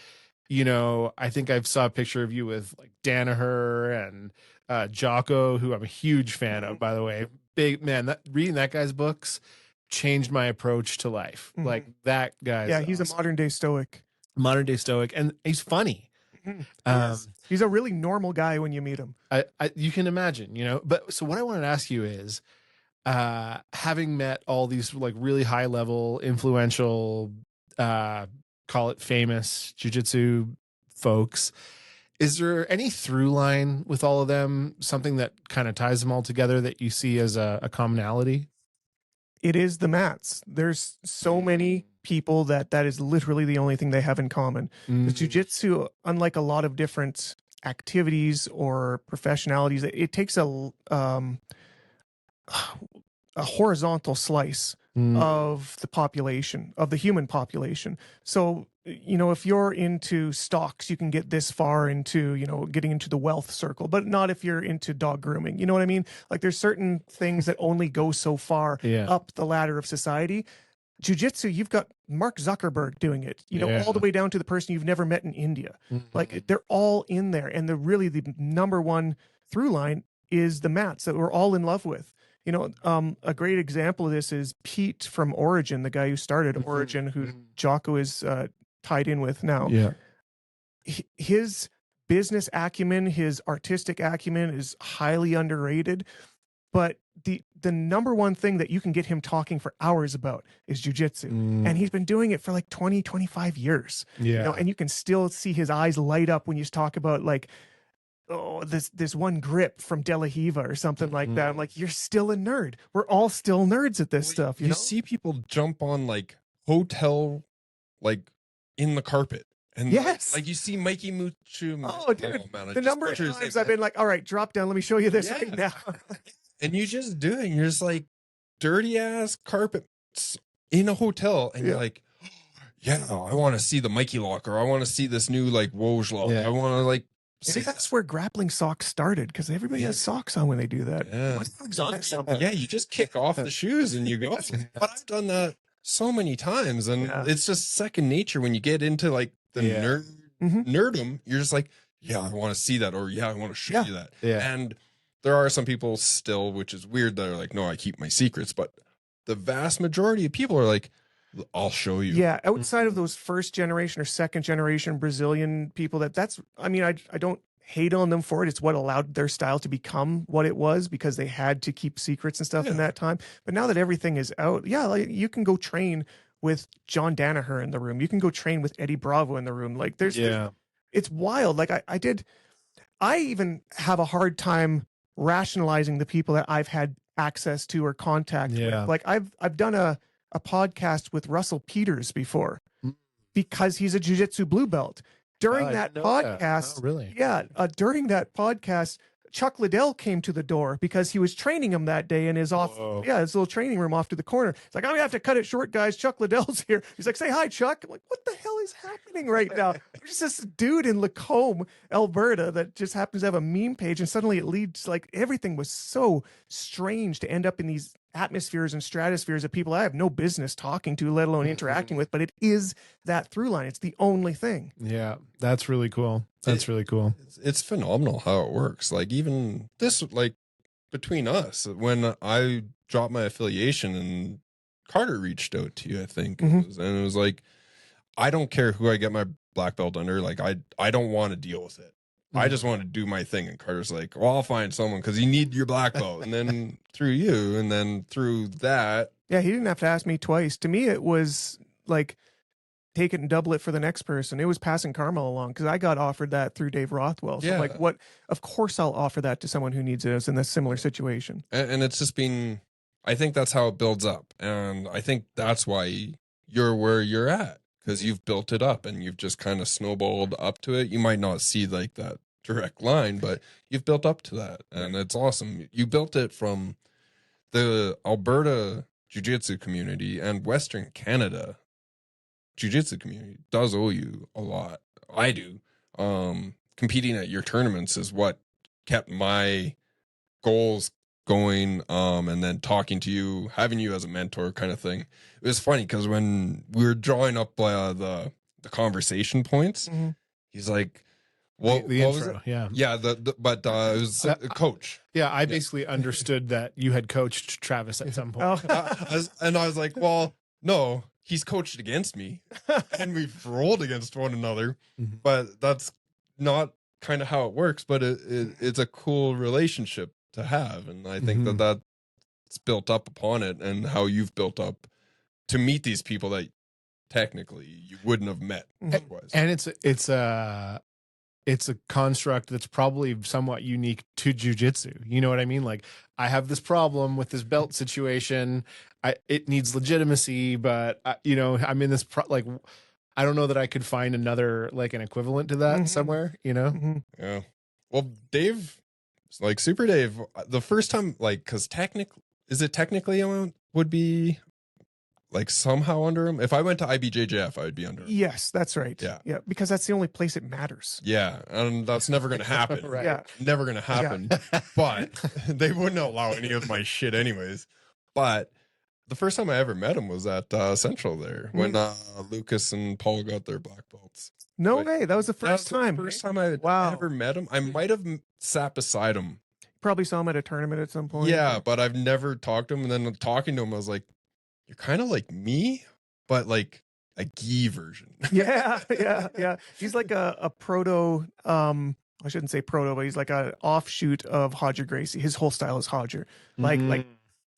Speaker 1: I think I saw a picture of you with like Danaher and Jocko, who I'm a huge fan of, by the way. Big man, reading that guy's books changed my approach to life.
Speaker 3: Mhm.
Speaker 1: Like that guy.
Speaker 3: Yeah, he's a modern day stoic.
Speaker 1: stoic, and he's funny.
Speaker 3: Yes. He's a really normal guy when you meet him.
Speaker 1: You can imagine, But so what I wanted to ask you is, having met all these like really high level, influential, call it famous jiu-jitsu folks, is there any through line with all of them? Something that kind of ties them all together that you see as a commonality?
Speaker 3: It is the mats. There's so many people that is literally the only thing they have in common. The jiu-jitsu, unlike a lot of different activities or professionalities, it takes a horizontal slice of the population, of the human population. So, if you're into stocks, you can get this far into, getting into the wealth circle, but not if you're into dog grooming. You know what I mean? Like there's certain things that only go so far up the ladder of society. Jiu-jitsu, you've got Mark Zuckerberg doing it, all the way down to the person you've never met in India. Like they're all in there. And the number one through line is the mats that we're all in love with. A great example of this is Pete from Origin, the guy who started Origin, who Jocko is tied in with now.
Speaker 1: Yeah.
Speaker 3: His business acumen, his artistic acumen is highly underrated. But the number one thing that you can get him talking for hours about is jiu-jitsu. And he's been doing it for like 20, 25 years.
Speaker 1: Yeah.
Speaker 3: And you can still see his eyes light up when you talk about like, oh, this one grip from De La Hiva or something like that. I'm like, you're still a nerd. We're all still nerds at this stuff. You know?
Speaker 2: See people jump on like hotel, like in the carpet. And
Speaker 3: yes,
Speaker 2: like you see Mikey Muchu.
Speaker 3: Oh, dude, the number of times I've been like, all right, drop down. Let me show you this right now.
Speaker 2: And you just do it. And you're just like dirty ass carpets in a hotel. And you're like, yeah, I want to see the Mikey lock, or I want to see this new like Woj lock. I want to like.
Speaker 3: See, that's where grappling socks started, because everybody has socks on when they do that.
Speaker 2: Yeah. Yeah, you just kick off the shoes and you go. But I've done that so many times, and it's just second nature when you get into like the nerdum. You're just like, yeah, I want to see that, or I want to show you that. Yeah. And there are some people still, which is weird, that are like, no, I keep my secrets. But the vast majority of people are like, I'll show you.
Speaker 3: Yeah, outside of those first generation or second generation Brazilian people, I don't hate on them for it. It's what allowed their style to become what it was, because they had to keep secrets and stuff in that time. But now that everything is out, like, you can go train with John Danaher in the room. You can go train with Eddie Bravo in the room. Like it's wild. Like I even have a hard time rationalizing the people that I've had access to or contact with. Like I've done a podcast with Russell Peters before, because he's a jiu-jitsu blue belt. During that podcast, during that podcast, Chuck Liddell came to the door because he was training him that day in his his little training room off to the corner. It's like, I'm gonna have to cut it short, guys. Chuck Liddell's here. He's like, say hi, Chuck. I'm like, what the hell is happening right now? There's just this dude in Lacombe, Alberta, that just happens to have a meme page, and suddenly it leads, like, everything was so strange to end up in these atmospheres and stratospheres of people I have no business talking to, let alone interacting with. But it is that through line. It's the only thing.
Speaker 1: Yeah, that's really cool. That's really cool.
Speaker 2: It's phenomenal how it works. Like, even this, like, between us, when I dropped my affiliation and Carter reached out to you, I think, and it was like, I don't care who I get my black belt under. Like, I don't want to deal with it. I just want to do my thing. And Carter's like, well, I'll find someone because you need your black belt. And then through you, and then through that.
Speaker 3: Yeah, he didn't have to ask me twice. To me, it was like, take it and double it for the next person. It was passing Carmel along because I got offered that through Dave Rothwell. So like, what? Of course, I'll offer that to someone who needs it in a similar situation.
Speaker 2: And it's just been, I think that's how it builds up. And I think that's why you're where you're at, because you've built it up and you've just kind of snowballed up to it. You might not see like that direct line, but you've built up to that. And it's awesome. You built it from the Alberta Jiu Jitsu community and Western Canada Jiu Jitsu community does owe you a lot. I do. Competing at your tournaments is what kept my goals going, and then talking to you, having you as a mentor kind of thing. It was funny because when we were drawing up the conversation points, he's like, well,
Speaker 1: the intro, yeah.
Speaker 2: But it was a coach.
Speaker 1: Yeah, I basically understood that you had coached Travis at some point.
Speaker 2: And I was like, well, no, he's coached against me and we've rolled against one another, but that's not kind of how it works, but it's a cool relationship to have. And I think that's built up upon it, and how you've built up to meet these people that technically you wouldn't have met otherwise.
Speaker 1: And it's a construct that's probably somewhat unique to jiu-jitsu. You know what I mean? Like, I have this problem with this belt situation. It needs legitimacy, but I'm in this I don't know that I could find another, like, an equivalent to that somewhere,
Speaker 2: Yeah. Well, Dave, like Super Dave, the first time, like, because technically would be like somehow under him. If I went to IBJJF, I would be under him.
Speaker 3: Yes, that's right. Yeah, because that's the only place it matters.
Speaker 2: Yeah, and that's never going to happen.
Speaker 3: Right. Yeah.
Speaker 2: Never going to happen. Yeah. But they wouldn't allow any of my shit anyways. But the first time I ever met him was at Central there, when Lucas and Paul got their black belts.
Speaker 3: No way. That was the first time.
Speaker 2: The first time I ever met him. I might have sat beside him.
Speaker 3: Probably saw him at a tournament at some point.
Speaker 2: Yeah, but I've never talked to him. And then talking to him, I was like, you're kind of like me, but like a gi version.
Speaker 3: Yeah. He's like a proto, I shouldn't say proto, but he's like an offshoot of Hodger Gracie. His whole style is Hodger. Like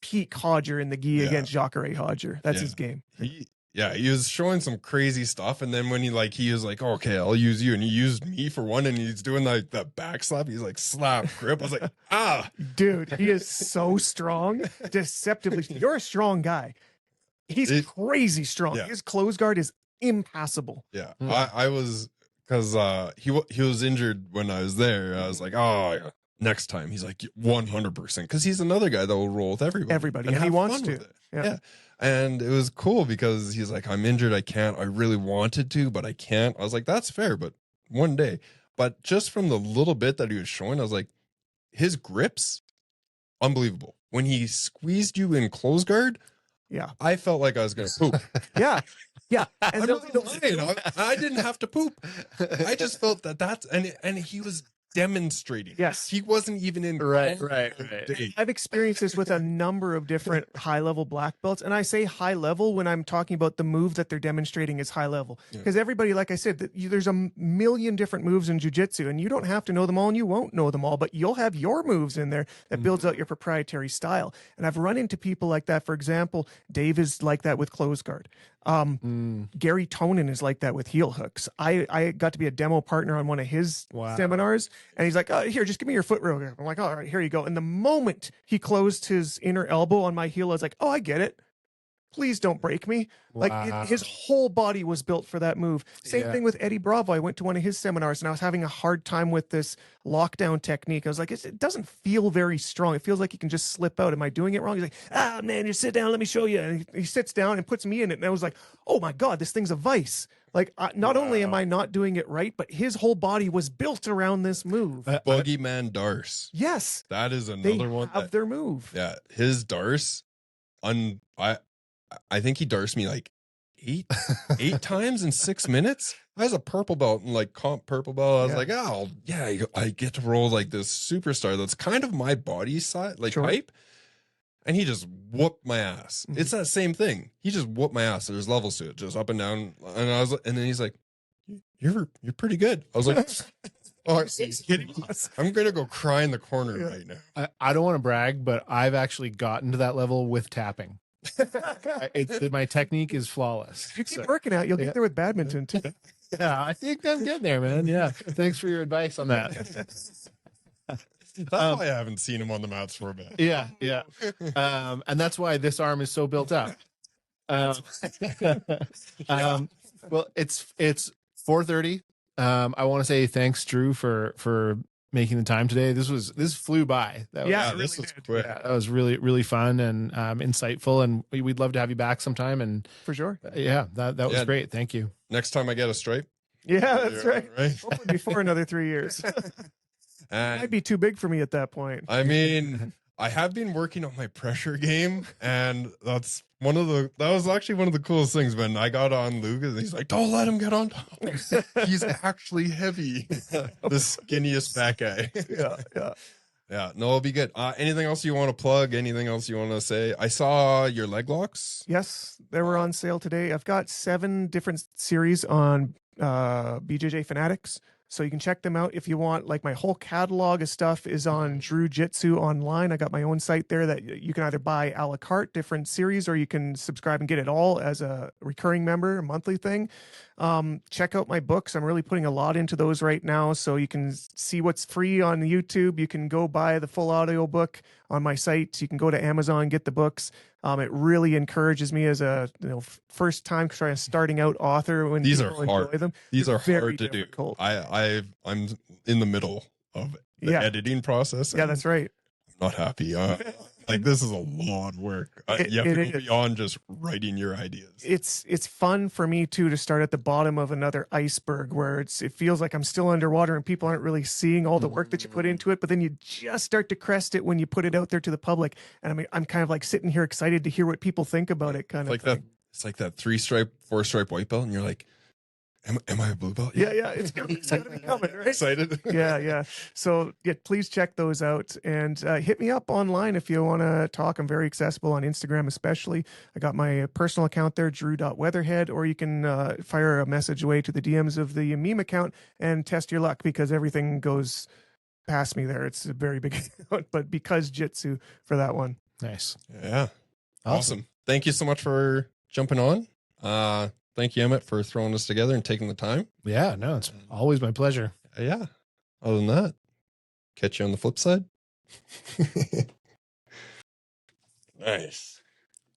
Speaker 3: peak Hodger in the gi against Jacare Hodger. That's his game.
Speaker 2: He was showing some crazy stuff, and then when he was like, oh, okay, I'll use you, and he used me for one, and he's doing like the back slap. He's like slap grip. I was like,
Speaker 3: dude, he is so strong, deceptively. You're a strong guy. He's crazy strong. His close guard is impassable.
Speaker 2: Yeah, I was, because he was injured when I was there. I was like, oh, next time. He's like 100%, because he's another guy that will roll with everybody,
Speaker 3: and he wants to.
Speaker 2: Yeah. And it was cool because he's like, I'm injured. I can't. I really wanted to, but I can't. I was like, that's fair, but one day. But just from the little bit that he was showing, I was like, his grips, unbelievable. When he squeezed you in close guard, I felt like I was going to poop.
Speaker 3: Yeah.
Speaker 2: And I'm not lying. I didn't have to poop. I just felt that's, and he was demonstrating.
Speaker 3: Yes.
Speaker 2: He wasn't even in.
Speaker 1: Right.
Speaker 3: I've experienced this with a number of different high level black belts. And I say high level when I'm talking about the move that they're demonstrating is high level. Because everybody, like I said, there's a million different moves in jiu-jitsu, and you don't have to know them all, and you won't know them all, but you'll have your moves in there that builds out your proprietary style. And I've run into people like that. For example, Dave is like that with close guard. Gary Tonin is like that with heel hooks. I got to be a demo partner on one of his seminars, and he's like, oh, here, just give me your foot real quick. I'm like, all right, here you go. And the moment he closed his inner elbow on my heel, I was like, oh, I get it. Please don't break me. Like his whole body was built for that move. Same thing with Eddie Bravo. I went to one of his seminars and I was having a hard time with this lockdown technique. I was like, it doesn't feel very strong. It feels like you can just slip out. Am I doing it wrong? He's like, man, you sit down. Let me show you. And he sits down and puts me in it. And I was like, oh my God, this thing's a vice. Like, not only am I not doing it right, but his whole body was built around this move.
Speaker 2: Boogeyman Darce.
Speaker 3: Yes.
Speaker 2: That is another one.
Speaker 3: They have their move.
Speaker 2: Yeah. His Darce, I think he Darced me like eight times in 6 minutes. I was a purple belt and like comp purple belt. I was like, oh yeah, I get to roll like this superstar that's kind of my body size, like type. And he just whooped my ass. It's that same thing. He just whooped my ass. There's levels to it, just up and down. And then he's like, you're pretty good. I was like, Oh, are you kidding me? I'm going to go cry in the corner right now.
Speaker 1: I don't want to brag, but I've actually gotten to that level with tapping. My technique is flawless.
Speaker 3: If you keep working out, you'll get there with badminton too.
Speaker 1: Yeah, I think I'm getting there, man. Yeah. Thanks for your advice on that.
Speaker 2: That's why I haven't seen him on the mats for a bit.
Speaker 1: Yeah. And that's why this arm is so built up. Well, it's 4:30. I want to say thanks, Drew, for making the time today. This flew by.
Speaker 2: This was quick.
Speaker 1: Yeah, that was really, really fun and insightful, and we'd love to have you back sometime. And
Speaker 3: For sure.
Speaker 1: That was great. Thank you.
Speaker 2: Next time I get a stripe.
Speaker 3: Yeah, that's right. Hopefully before another 3 years.
Speaker 2: And
Speaker 3: Might be too big for me at that point.
Speaker 2: I mean, I have been working on my pressure game, and that was actually one of the coolest things when I got on Lucas, and he's like, "Don't let him get on top. He's actually heavy." The skinniest fat guy. Yeah. No, it'll be good. Anything else you want to plug? Anything else you want to say? I saw your leg locks.
Speaker 3: Yes, they were on sale today. I've got 7 different series on BJJ Fanatics. So you can check them out if you want. Like my whole catalog of stuff is on Drew Jitsu online. I got my own site there that you can either buy a la carte, different series, or you can subscribe and get it all as a recurring member, a monthly thing. Check out my books. I'm really putting a lot into those right now. So you can see what's free on YouTube. You can go buy the full audio book on my site. You can go to Amazon and get the books. It really encourages me as a first time starting out author when
Speaker 2: these
Speaker 3: people
Speaker 2: are hard.
Speaker 3: enjoy them.
Speaker 2: These are
Speaker 3: Very
Speaker 2: hard to
Speaker 3: difficult.
Speaker 2: do. I'm in the middle of the editing process.
Speaker 3: Yeah, that's right.
Speaker 2: I'm not happy. Like this is a lot of work. You have to go beyond just writing your ideas.
Speaker 3: It's fun for me too to start at the bottom of another iceberg where it feels like I'm still underwater and people aren't really seeing all the work that you put into it. But then you just start to crest it when you put it out there to the public. And I mean, I'm kind of like sitting here excited to hear what people think about it. Kind of
Speaker 2: like that. It's like that 3-stripe, 4-stripe white belt, and you're like, Am I a blue belt?
Speaker 3: Yeah, it's gonna be coming, right?
Speaker 2: Excited.
Speaker 3: Yeah. So please check those out and hit me up online if you want to talk. I'm very accessible on Instagram, especially. I got my personal account there, Drew.Weatherhead, or you can fire a message away to the DMs of the meme account and test your luck because everything goes past me there. It's a very big account, but BecauseJitsu for that one.
Speaker 1: Nice.
Speaker 2: Yeah. Awesome. Thank you so much for jumping on. Thank you, Emmett, for throwing us together and taking the time.
Speaker 1: Yeah, no, it's always my pleasure.
Speaker 2: Yeah. Other than that, catch you on the flip side. Nice.